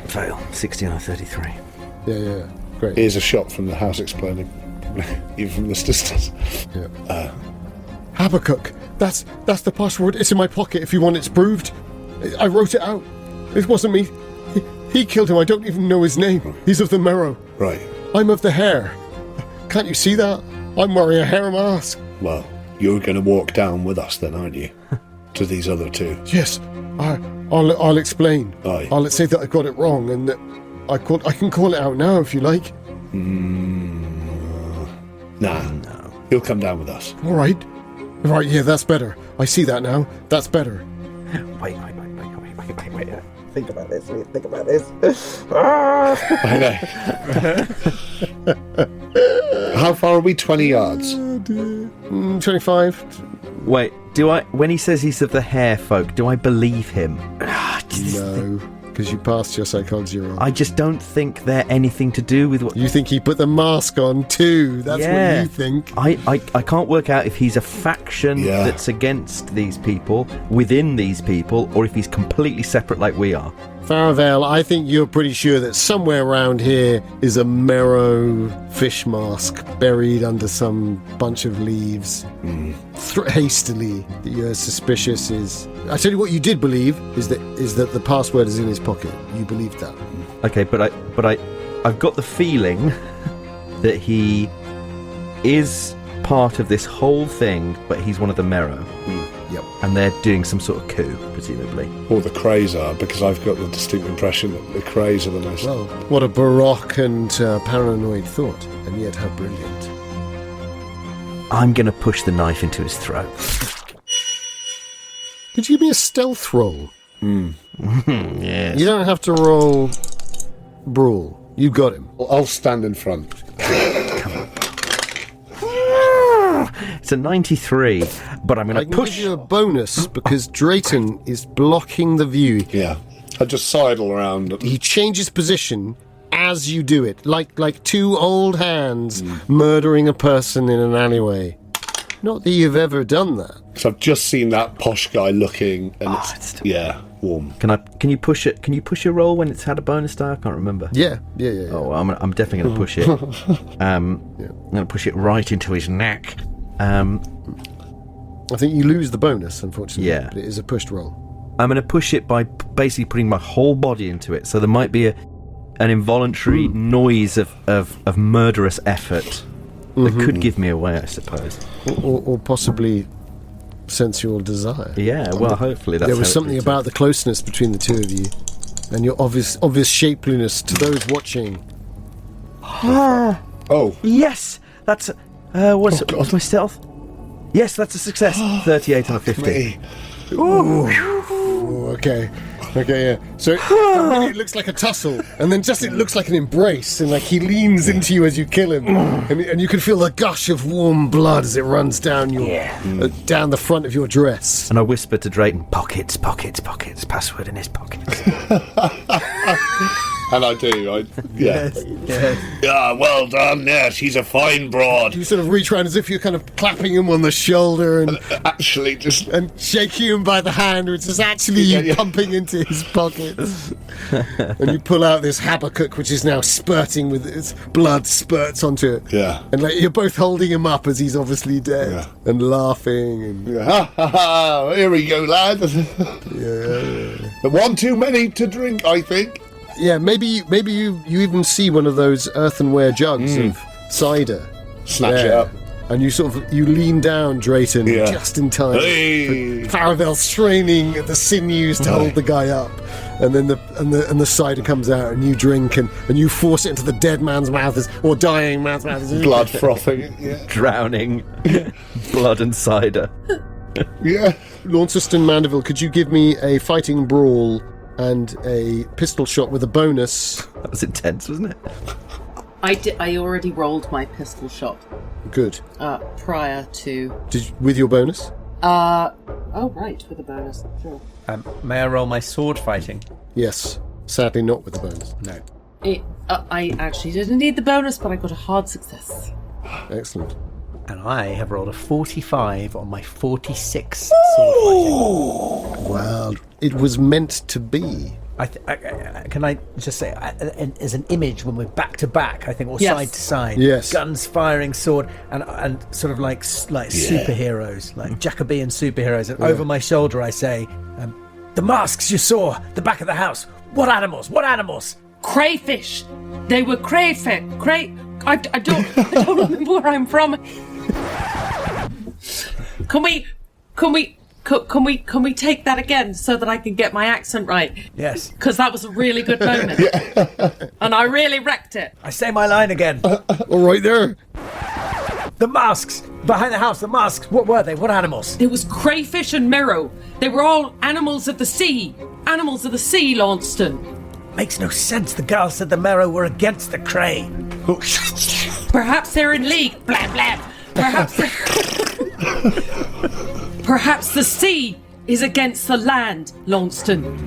C: Fail.
E: 16 or 33.
A: Yeah. Great.
C: Here's a shot from the house exploding, even from this distance.
A: Yeah. Habakkuk. That's the password. It's in my pocket if you want it proved. I wrote it out. It wasn't me. He killed him. I don't even know his name. He's of the Marrow.
C: Right.
A: I'm of the hair. Can't you see that? I'm wearing a hair mask.
C: Well, you're going to walk down with us then, aren't you? To these other two.
A: Yes. I'll explain.
C: Aye.
A: I'll say that I got it wrong and that I can call it out now if you like.
C: Nah. No. He'll come down with us.
A: All right. Right, yeah, that's better. I see that now. That's better.
E: Wait. Think about this.
C: I know. How far are we? 20 yards?
A: 25.
E: Wait, when he says he's of the hair folk, do I believe him?
A: No, because you passed your psychology roll.
E: I just don't think they're anything to do with what...
A: You think he put the mask on too? That's what you think.
E: I can't work out if he's a faction that's against these people, within these people, or if he's completely separate like we are.
A: Faravail, I think you're pretty sure that somewhere around here is a Marrow fish mask buried under some bunch of leaves. Hastily, that you're suspicious is... I tell you what you did believe is that the password is in his pocket. You believed that.
E: Okay, but I've got the feeling that he is part of this whole thing, but he's one of the Marrow.
A: Yep.
E: And they're doing some sort of coup, presumably.
C: Or the Krays are, because I've got the distinct impression that the Krays are the most...
A: Well, what a baroque and paranoid thought, and yet how brilliant.
E: I'm going to push the knife into his throat.
A: Could you give me a stealth roll?
E: Yes.
A: You don't have to roll brawl. You got him.
C: I'll stand in front.
E: It's a 93, but I'm going
A: I
E: to
A: can
E: push.
A: give you a bonus because Drayton is blocking the view.
C: Yeah. I just sidle around.
A: He changes position as you do it, like two old hands murdering a person in an alleyway. Not that you've ever done that.
C: So I've just seen that posh guy looking, and it's warm.
E: Can you push it? Can you push a roll when it's had a bonus die? I can't remember.
A: Yeah.
E: Oh, well, I'm definitely going to push it. I'm going to push it right into his neck.
A: I think you lose the bonus, unfortunately.
E: Yeah.
A: But it is a pushed roll.
E: I'm going to push it by basically putting my whole body into it. So there might be an involuntary noise of murderous effort that could give me away, I suppose.
A: Or possibly sensual desire.
E: Yeah, well, hopefully that's
A: There was
E: how it
A: something
E: leads
A: about the closeness between the two of you and your obvious shapeliness to those watching.
C: Oh.
E: Yes! That's... what's my stealth? Yes, that's a success. 38 on a 50.
C: Me.
A: Ooh, okay, yeah. So for a minute it looks like a tussle, and then just it looks like an embrace, and like he leans into you as you kill him, and you can feel the gush of warm blood as it runs down down the front of your dress.
E: And I whisper to Drayton, pockets, password in his pockets.
C: And I do.
A: Yes.
C: Yeah, well done. Yeah, she's a fine broad.
A: You sort of reach around as if you're kind of clapping him on the shoulder and
C: Actually, just...
A: and shaking him by the hand, which is actually you
C: Yeah.
A: pumping into his pockets. And you pull out this Habakkuk, which is now spurting with its blood spurts onto it.
C: Yeah.
A: And like you're both holding him up as he's obviously dead,
C: Yeah.
A: and laughing. And
C: Ha ha ha! Here we go, lad.
A: yeah.
C: One too many to drink, I think.
A: Yeah, maybe you even see one of those earthenware jugs of cider.
C: Snatch it up.
A: And you lean down, Drayton,
C: Yeah.
A: just in time.
C: Hey!
A: Faravail straining at the sinews to hold the guy up, and then the cider comes out, and you drink, and you force it into the dead man's mouth or dying man's mouth.
C: Blood frothing. Yeah.
E: Drowning. Blood and cider.
C: Yeah.
A: Launceston and Mandeville, could you give me a fighting brawl and a pistol shot with a bonus?
E: That was intense, wasn't it?
D: I already rolled my pistol shot
A: Good.
D: prior to.
A: With your bonus?
D: Oh right, with a bonus. Sure.
B: May I roll my sword fighting?
A: Yes. Sadly, not with the bonus.
B: No.
D: I actually didn't need the bonus, but I got a hard success.
A: Excellent.
B: And I have rolled a 45 on my 46 sword fighting.
A: Wow. It was meant to be.
B: Can I just say, as an image when we're back to back, I think, or
D: Yes.
B: side to side,
A: Yes.
B: guns firing, sword, and sort of like superheroes, like Jacobean superheroes. And over my shoulder, I say, "The masks you saw, the back of the house. What animals? What animals?"
D: Crayfish. They were crayfish. I don't remember where I'm from. Can we take that again so that I can get my accent right?
B: Yes.
D: Because that was a really good moment. And I really wrecked it.
B: I say my line again.
A: All right there.
B: The masks behind the house. The masks. What were they? What animals?
D: It was crayfish and merrow. They were all animals of the sea. Animals of the sea, Launceston.
B: Makes no sense. The girl said the Merrow were against the Cray.
D: Perhaps they're in league. Blah, blah. Perhaps the sea is against the land, Launceston.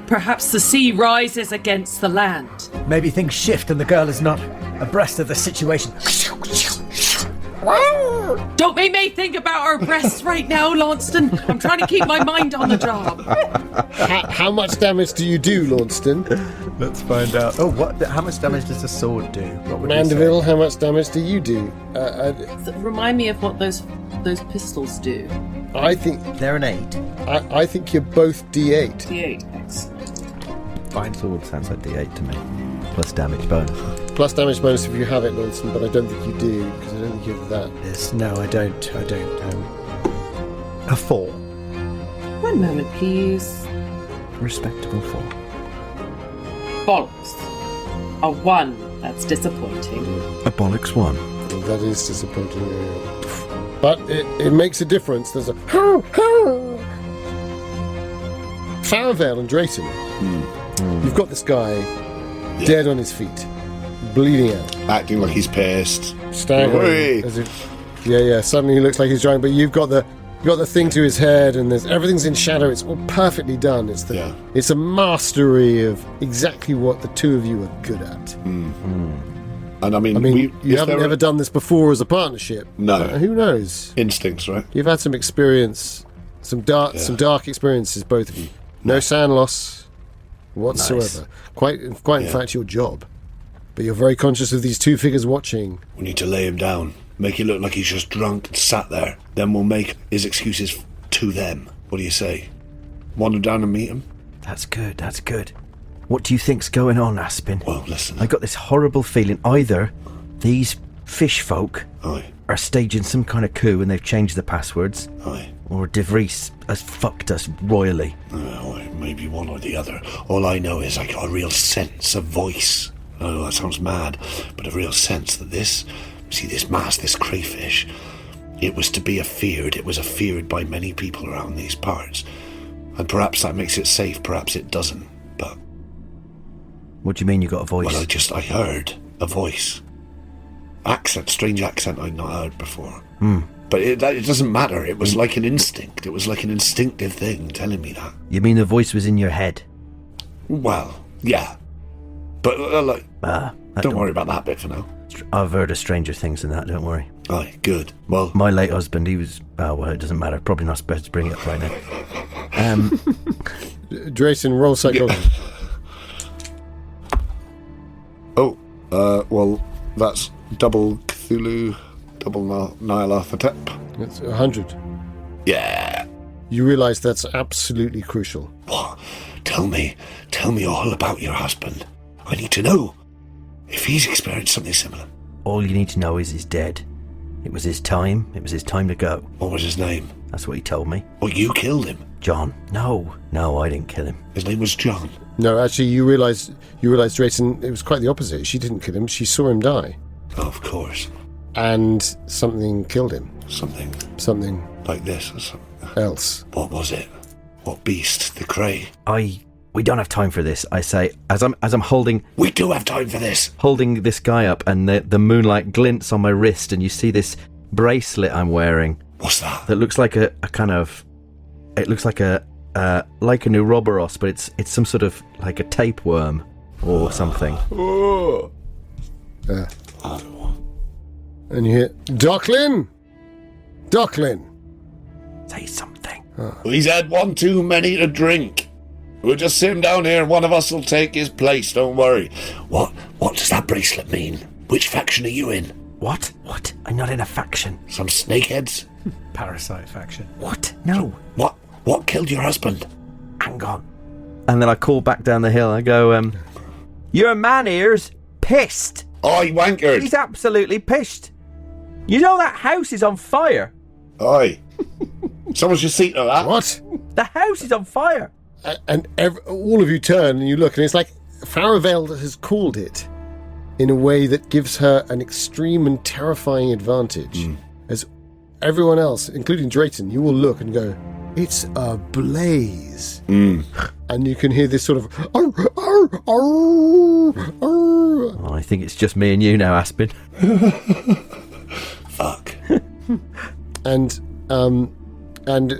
D: Perhaps the sea rises against the land.
B: Maybe things shift and the girl is not abreast of the situation.
D: Don't make me think about our breasts right now, Launceston. I'm trying to keep my mind on the job.
A: How much damage do you do, Launceston?
B: Let's find out. Oh, what? How much damage does a sword do? What would you say?
A: Mandeville, how much damage do you do?
D: Remind me of what those pistols do.
A: I think
B: They're an 8.
A: I think you're both D8.
D: D8, excellent.
E: Fine sword sounds like D8 to me. Plus damage bonus.
A: Plus damage bonus if you have it, Launceston, but I don't think you do, because I don't think you have that.
B: Yes, no, I don't. A 4.
D: One moment, please.
E: Respectable 4.
D: Bollocks. A 1. That's disappointing.
E: A bollocks 1.
A: Well, that is disappointing. But it makes a difference. There's a Faravail and Drayton, you've got this guy dead on his feet, bleeding out,
C: Acting like he's pissed.
A: staggering, as if suddenly he looks like he's drunk. But you've got the thing to his head, and everything's in shadow. It's all perfectly done. It's a mastery of exactly what the two of you are good at.
C: And I mean,
A: you haven't ever done this before as a partnership.
C: No.
A: Who knows?
C: Instincts, right?
A: You've had some experience, some dark experiences, both of you. No sand loss whatsoever.
C: Nice.
A: Quite in fact, your job. But you're very conscious of these two figures watching.
C: We need to lay him down, make it look like he's just drunk and sat there. Then we'll make his excuses to them. What do you say? Wander down and meet him?
E: That's good. What do you think's going on, Aspin?
C: Well, listen.
E: I got this horrible feeling either these fish folk
C: Aye.
E: are staging some kind of coup and they've changed the passwords,
C: Aye.
E: or De Vries has fucked us royally.
C: Maybe one or the other. All I know is I got a real sense of voice. I know that sounds mad, but a real sense that this mask, this crayfish, it was to be afeared. It was afeared by many people around these parts. And perhaps that makes it safe, perhaps it doesn't. But
E: What do you mean you got a voice?
C: well, I heard a voice. Strange accent I'd not heard before. But it doesn't matter. It was like an instinct. It was like an instinctive thing telling me that.
E: You mean the voice was in your head?
C: Well, yeah. But don't worry about that bit for now.
E: I've heard of stranger things than that, don't worry.
C: Aye, good. Well,
E: My late husband, he was... Oh, well, it doesn't matter. Probably not supposed to bring it up right now.
A: Drayton, roll psychology.
C: well, that's double Cthulhu, double Nyarlathotep.
A: It's 100.
C: Yeah.
A: You realise that's absolutely crucial.
C: What? Tell me all about your husband. I need to know if he's experienced something similar.
E: All you need to know is he's dead. It was his time. It was his time to go.
C: What was his name?
E: That's what he told me.
C: Well, you killed him.
E: John. No, I didn't kill him.
C: His name was John.
A: No, actually, you realise, Drayton, it was quite the opposite. She didn't kill him. She saw him die.
C: Oh, of course.
A: And something killed him. Something
C: Like this or something.
A: else.
C: What was it? What beast? The Cray?
E: We don't have time for this, I say, as I'm holding
C: We do have time for this.
E: this guy up, and the moonlight glints on my wrist, and you see this bracelet I'm wearing
C: What's that?
E: that looks like it looks like a Neuroboros, but it's some sort of like a tapeworm or something.
A: And you hear, Docklin!
E: Say something.
C: He's had one too many to drink. We'll just sit him down here and one of us will take his place, don't worry. What does that bracelet mean? Which faction are you in?
E: What? I'm not in a faction.
C: Some snakeheads?
B: Parasite faction.
E: What? No.
C: What killed your husband?
E: Hang on. And then I call back down the hill. I go, your man here's pissed.
C: Aye, wankered.
E: He's absolutely pissed. You know that house is on fire.
C: Aye. Someone's just seen to that.
A: What?
E: The house is on fire.
A: And all of you turn and you look, and it's like Faravail has called it in a way that gives her an extreme and terrifying advantage. As everyone else, including Drayton, you will look and go, it's ablaze. And you can hear this sort of
E: Oh, I think it's just me and you now, Aspin.
C: Fuck.
A: and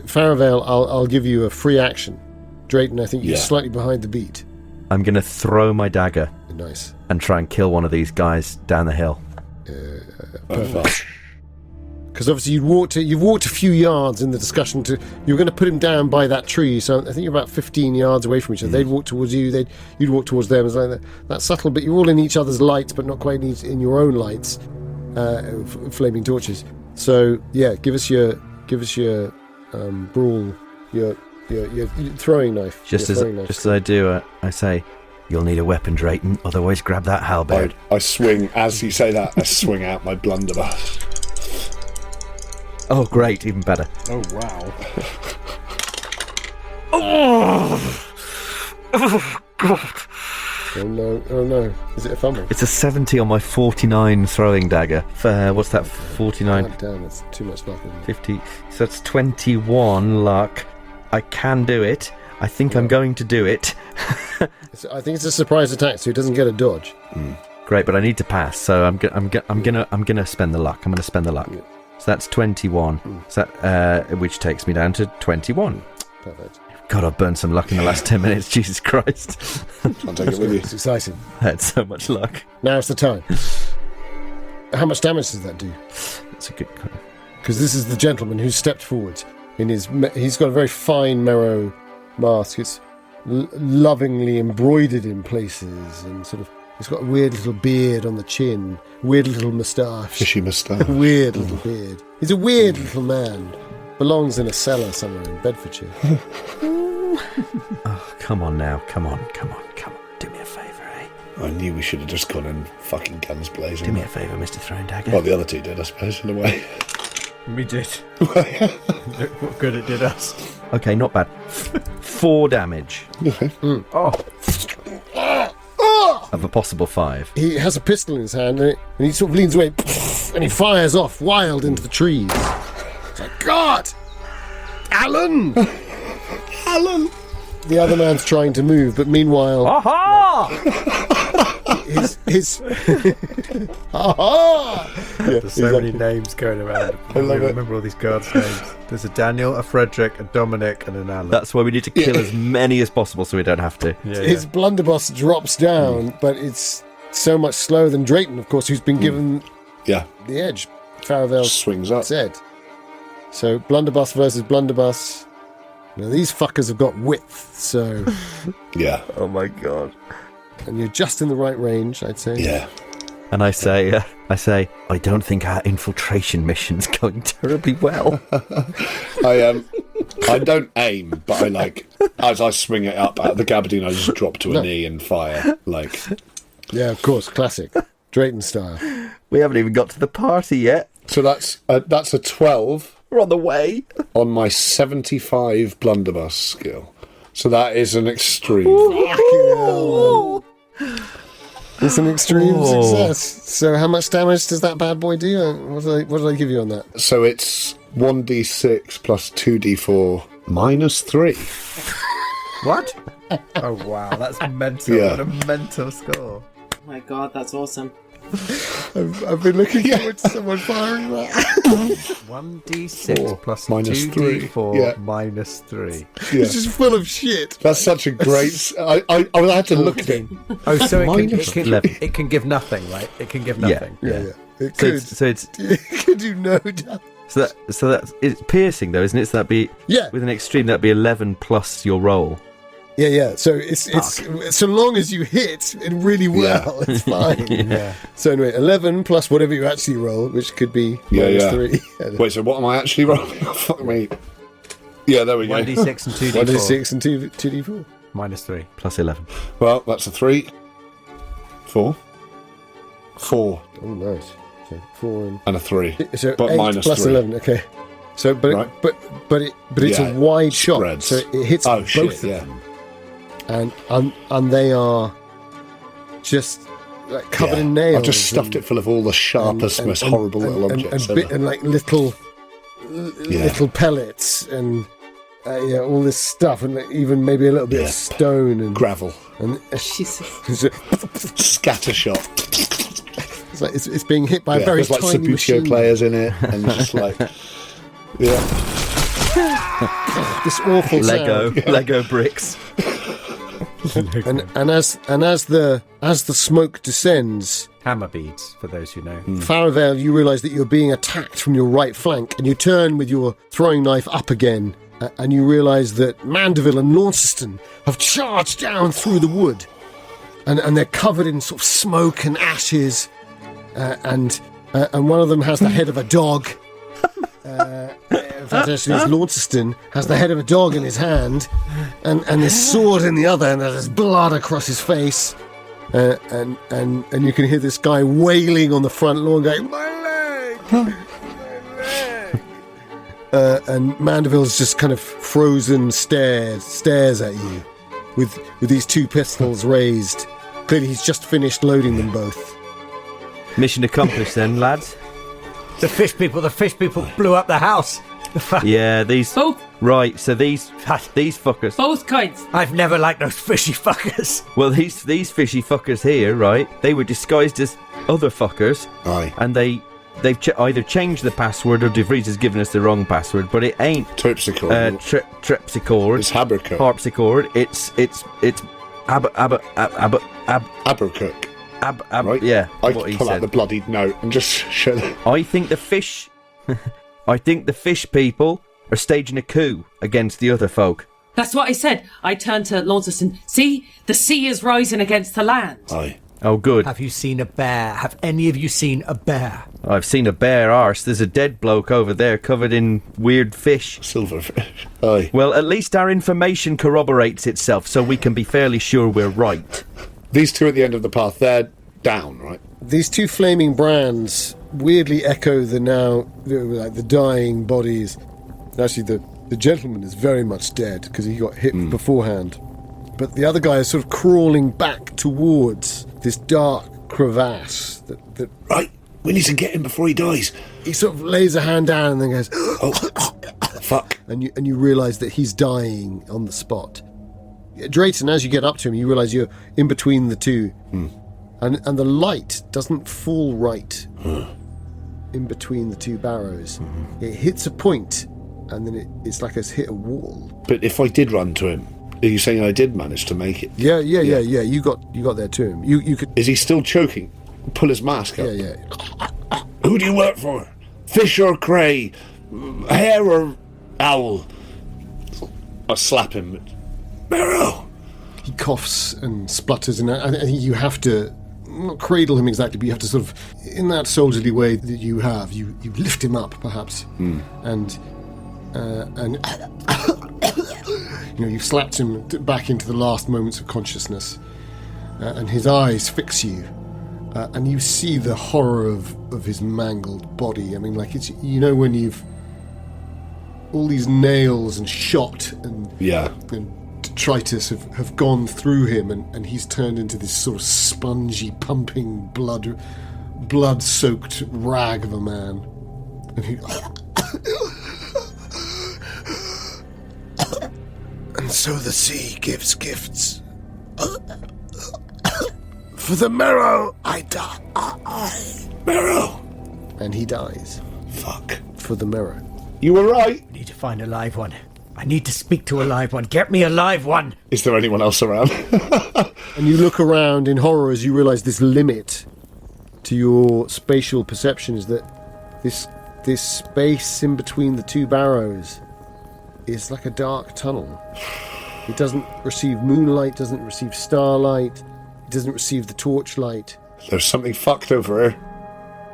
A: Faravail, I'll give you a free action. Drayton, I think you're slightly behind the beat.
E: I'm going to throw my dagger
A: Nice.
E: and try and kill one of these guys down the hill.
A: Perfect. Because obviously you've walked a few yards in the discussion you're going to put him down by that tree, so I think you're about 15 yards away from each other. They'd walk towards you, you'd walk towards them. It's like that's subtle, but you're all in each other's lights, but not quite in your own lights, flaming torches. So yeah, give us your brawl, your throwing knife.
E: Just as I do, I say, you'll need a weapon, Drayton, otherwise grab that halberd.
C: I swing, as you say that, I swing out my blunderbuss.
E: Oh, great, even better.
A: Oh wow. Oh no. Is it a fumble?
E: It's a 70 on my 49 throwing dagger. What's that, 49?
A: God damn, that's too much luck, isn't it?
E: 50, so that's 21 luck. I can do it. I think I'm going to do it.
A: I think it's a surprise attack, so he doesn't get a dodge.
E: Great, but I need to pass, so I'm gonna spend the luck. I'm gonna spend the luck.
A: Yeah.
E: So that's 21. So that, which takes me down to 21.
A: Perfect.
E: God, I've burned some luck in the last 10 minutes. Jesus Christ.
C: I'll take it with you.
A: It's exciting.
E: I had so much luck.
A: Now it's the time. How much damage does that do?
E: That's a good...
A: Because this is the gentleman who stepped forward. He's got a very fine marrow mask. It's lovingly embroidered in places, and sort of he's got a weird little beard on the chin, weird little moustache,
C: Fishy moustache.
A: weird little beard. He's a weird little man. Belongs in a cellar somewhere in Bedfordshire.
E: Oh, come on now. Come on. Do me a favour, eh?
C: I knew we should have just gone in fucking guns blazing.
E: Do me a favour, Mr. Throwing Dagger.
C: Well, the other two did, I suppose, in a way.
B: We did. Look what good it did us.
E: Okay, not bad. 4 damage.
B: Oh.
E: Of a possible 5.
A: He has a pistol in his hand, and he sort of leans away, and he fires off wild into the trees. It's like, God! Alan! Alan! The other man's trying to move, but meanwhile...
B: Aha!
A: his Aha! Yeah,
B: There's so many names going around. I
C: love it.
B: remember all these guards' names. There's a Daniel, a Frederick, a Dominic, and an Alan.
E: That's why we need to kill as many as possible so we don't have to.
B: yeah,
A: His blunderbuss drops down, but it's so much slower than Drayton, of course, who's been given
C: Yeah.
A: the edge. Faravail
C: Swings up.
A: said. So blunderbuss versus blunderbuss. Now these fuckers have got width, so
C: Yeah.
E: Oh my god.
A: and you're just in the right range, I'd say.
C: Yeah.
E: And I say, I don't think our infiltration mission's going terribly well.
C: I don't aim, but I like, as I swing it up out of the gabardine, I just drop to a knee and fire. Like,
A: Yeah, of course, classic. Drayton style.
E: We haven't even got to the party yet.
C: so that's a 12
E: We're on the way.
C: on my 75 blunderbuss skill. So that is an extreme.
A: It's an extreme
E: Oh.
A: success. So how much damage does that bad boy do? What did I give you on that?
C: So it's 1d6 plus 2d4 minus 3.
B: What? Oh, wow. That's mental.
C: Yeah.
B: What a mental score.
D: Oh my god, that's awesome.
A: I've been looking forward to someone firing that.
B: 1d6
C: 4
B: plus
C: minus
B: 2d4
C: 3. Yeah.
B: minus 3.
C: Yeah.
A: It's just full of shit.
C: That's such a great... I had to look at it.
B: Oh, so
C: Minus
B: it can give nothing, right? It can give nothing.
A: Yeah. It
E: So
A: could.
E: it's
A: It could do no damage.
E: so that's it's piercing though, isn't it? So that'd be
A: Yeah.
E: with an extreme. That'd be 11 plus your roll.
A: Yeah. So it's so long as you hit it really well, it's fine.
B: Yeah.
A: So anyway, 11 plus whatever you actually roll, which could be
C: Yeah,
A: minus
C: yeah.
A: 3.
C: Wait, so what am I actually rolling? Oh, fuck me. Yeah, there we go.
B: 1d6 and 2d4.
A: 1d6 and 2d4.
B: Minus 3.
E: Plus 11.
C: Well, that's a 3. 4. 4
A: Oh, nice. So 4 and...
C: and a 3.
A: So
C: But
A: 8
C: minus
A: plus
C: 3.
A: 11, okay. So, but
C: Right.
A: it's
C: Yeah,
A: a wide shot,
C: spreads.
A: so it hits
C: Oh,
A: both
C: shit,
A: of
C: yeah.
A: them, and they are just like covered in nails.
C: I've just stuffed it full of all the sharpest, most horrible little objects ever.
A: and like little pellets and all this stuff, and like even maybe a little bit of stone and
C: Gravel.
A: And
D: Jesus.
C: Scatter shot.
A: it's like it's being hit by a very
C: there's like
A: tiny
C: Subbuteo
A: machine.
C: players in it, and just like... Yeah.
A: This awful sound.
E: Lego bricks.
A: And as the smoke descends,
B: Hammer beads, for those who know.
A: Faravail, you realise that you're being attacked from your right flank, and you turn with your throwing knife up again, and you realise that Mandeville and Launceston have charged down through the wood, and they're covered in sort of smoke and ashes, and one of them has the head of a dog. In fact, actually, it's Launceston has the head of a dog in his hand, and his sword in the other, and there's blood across his face, and you can hear this guy wailing on the front lawn, going, "My leg, my leg!" And Mandeville's just kind of frozen stares at you, with these two pistols raised. Clearly, he's just finished loading them both.
E: Mission accomplished then, lads.
B: The fish people blew up the house.
E: Yeah, these
D: Both
E: Right, so these fuckers.
D: Both kinds.
B: I've never liked those fishy fuckers.
E: Well, these fishy fuckers here, right? They were disguised as other fuckers.
C: Aye.
E: And they've either changed the password or DeVries has given us the wrong password, but it ain't
C: Terpsichore.
E: Tripsichord.
C: It's Habercook.
E: Harpsichord. It's
C: Abercook. Right?
E: Yeah.
C: I
E: what he
C: pull out
E: said.
C: the bloodied note and just show them.
E: I think the fish people are staging a coup against the other folk.
D: That's what I said. I turned to Launceston. See? The sea is rising against the land.
C: Aye.
E: Oh, good.
B: Have you seen a bear? Have any of you seen a bear?
E: I've seen a bear arse. There's a dead bloke over there covered in weird fish.
C: Silverfish. Aye.
E: Well, at least our information corroborates itself, so we can be fairly sure we're right.
C: These two at the end of the path, they're down, right?
A: These two flaming brands weirdly echo the dying bodies. Actually, the gentleman is very much dead because he got hit beforehand. But the other guy is sort of crawling back towards this dark crevasse that
C: Right. We need to get him before he dies.
A: he sort of lays a hand down and then goes,
C: Oh, fuck.
A: and you realise that he's dying on the spot. Drayton, as you get up to him, you realise you're in between the two. And the light doesn't fall right in between the two barrows. It hits a point, and then it's like it's hit a wall.
C: But if I did run to him, are you saying I did manage to make it?
A: Yeah. You got there to him. You could.
C: Is he still choking? Pull his mask up.
A: Yeah.
C: Who do you work for? Fish or cray? Hare or owl? I slap him. Barrow!
A: He coughs and splutters, and I think you have to not cradle him exactly, but you have to sort of, in that soldierly way that you have, you lift him up, perhaps, and you've slapped him back into the last moments of consciousness, and his eyes fix you, and you see the horror of his mangled body. I mean, like, it's, when you've all these nails and shot and detritus have gone through him, and he's turned into this sort of spongy, pumping, blood-soaked rag of a man. And he... And so the sea gives gifts. For the marrow, I die.
C: Barrow!
A: And he dies.
C: Fuck.
A: For the marrow.
C: You were right.
B: I need to find a live one. I need to speak to a live one. Get me a live one!
C: Is there anyone else around?
A: And you look around in horror as you realise this limit to your spatial perception is that this space in between the two barrows is like a dark tunnel. It doesn't receive moonlight, doesn't receive starlight, it doesn't receive the torchlight.
C: There's something fucked over here.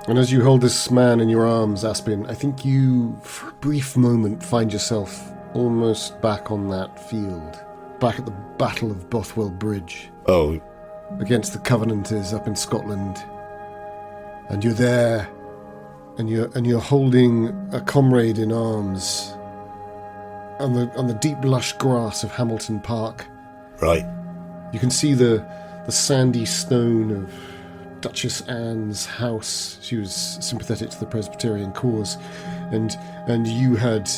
A: And as you hold this man in your arms, Aspin, I think you, for a brief moment, find yourself almost back on that field, back at the Battle of Bothwell Bridge.
C: Oh.
A: Against the Covenanters up in Scotland. And you're there, and you're holding a comrade in arms on the deep lush grass of Hamilton Park.
C: Right.
A: You can see the sandy stone of Duchess Anne's house. She was sympathetic to the Presbyterian cause, and you had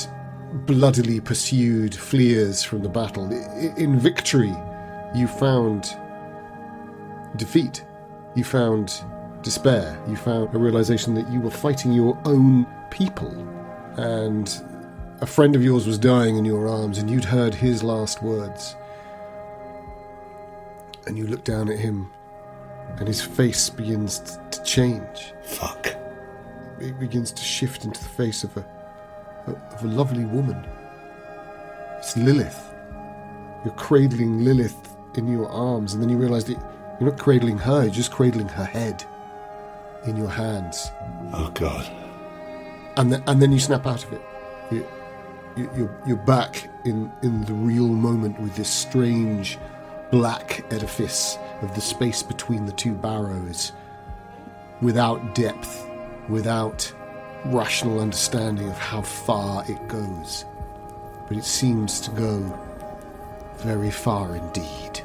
A: bloodily pursued fleers from the battle. In victory, you found defeat. You found despair. You found a realization that you were fighting your own people, and a friend of yours was dying in your arms, and you'd heard his last words. And you look down at him, and his face begins to change.
C: Fuck.
A: It begins to shift into the face of a lovely woman. It's Lilith. You're cradling Lilith in your arms, and then you realise that you're not cradling her, you're just cradling her head in your hands.
C: Oh, God.
A: And then you snap out of it. You're back in the real moment with this strange black edifice of the space between the two barrows, without depth, without rational understanding of how far it goes. But it seems to go very far indeed.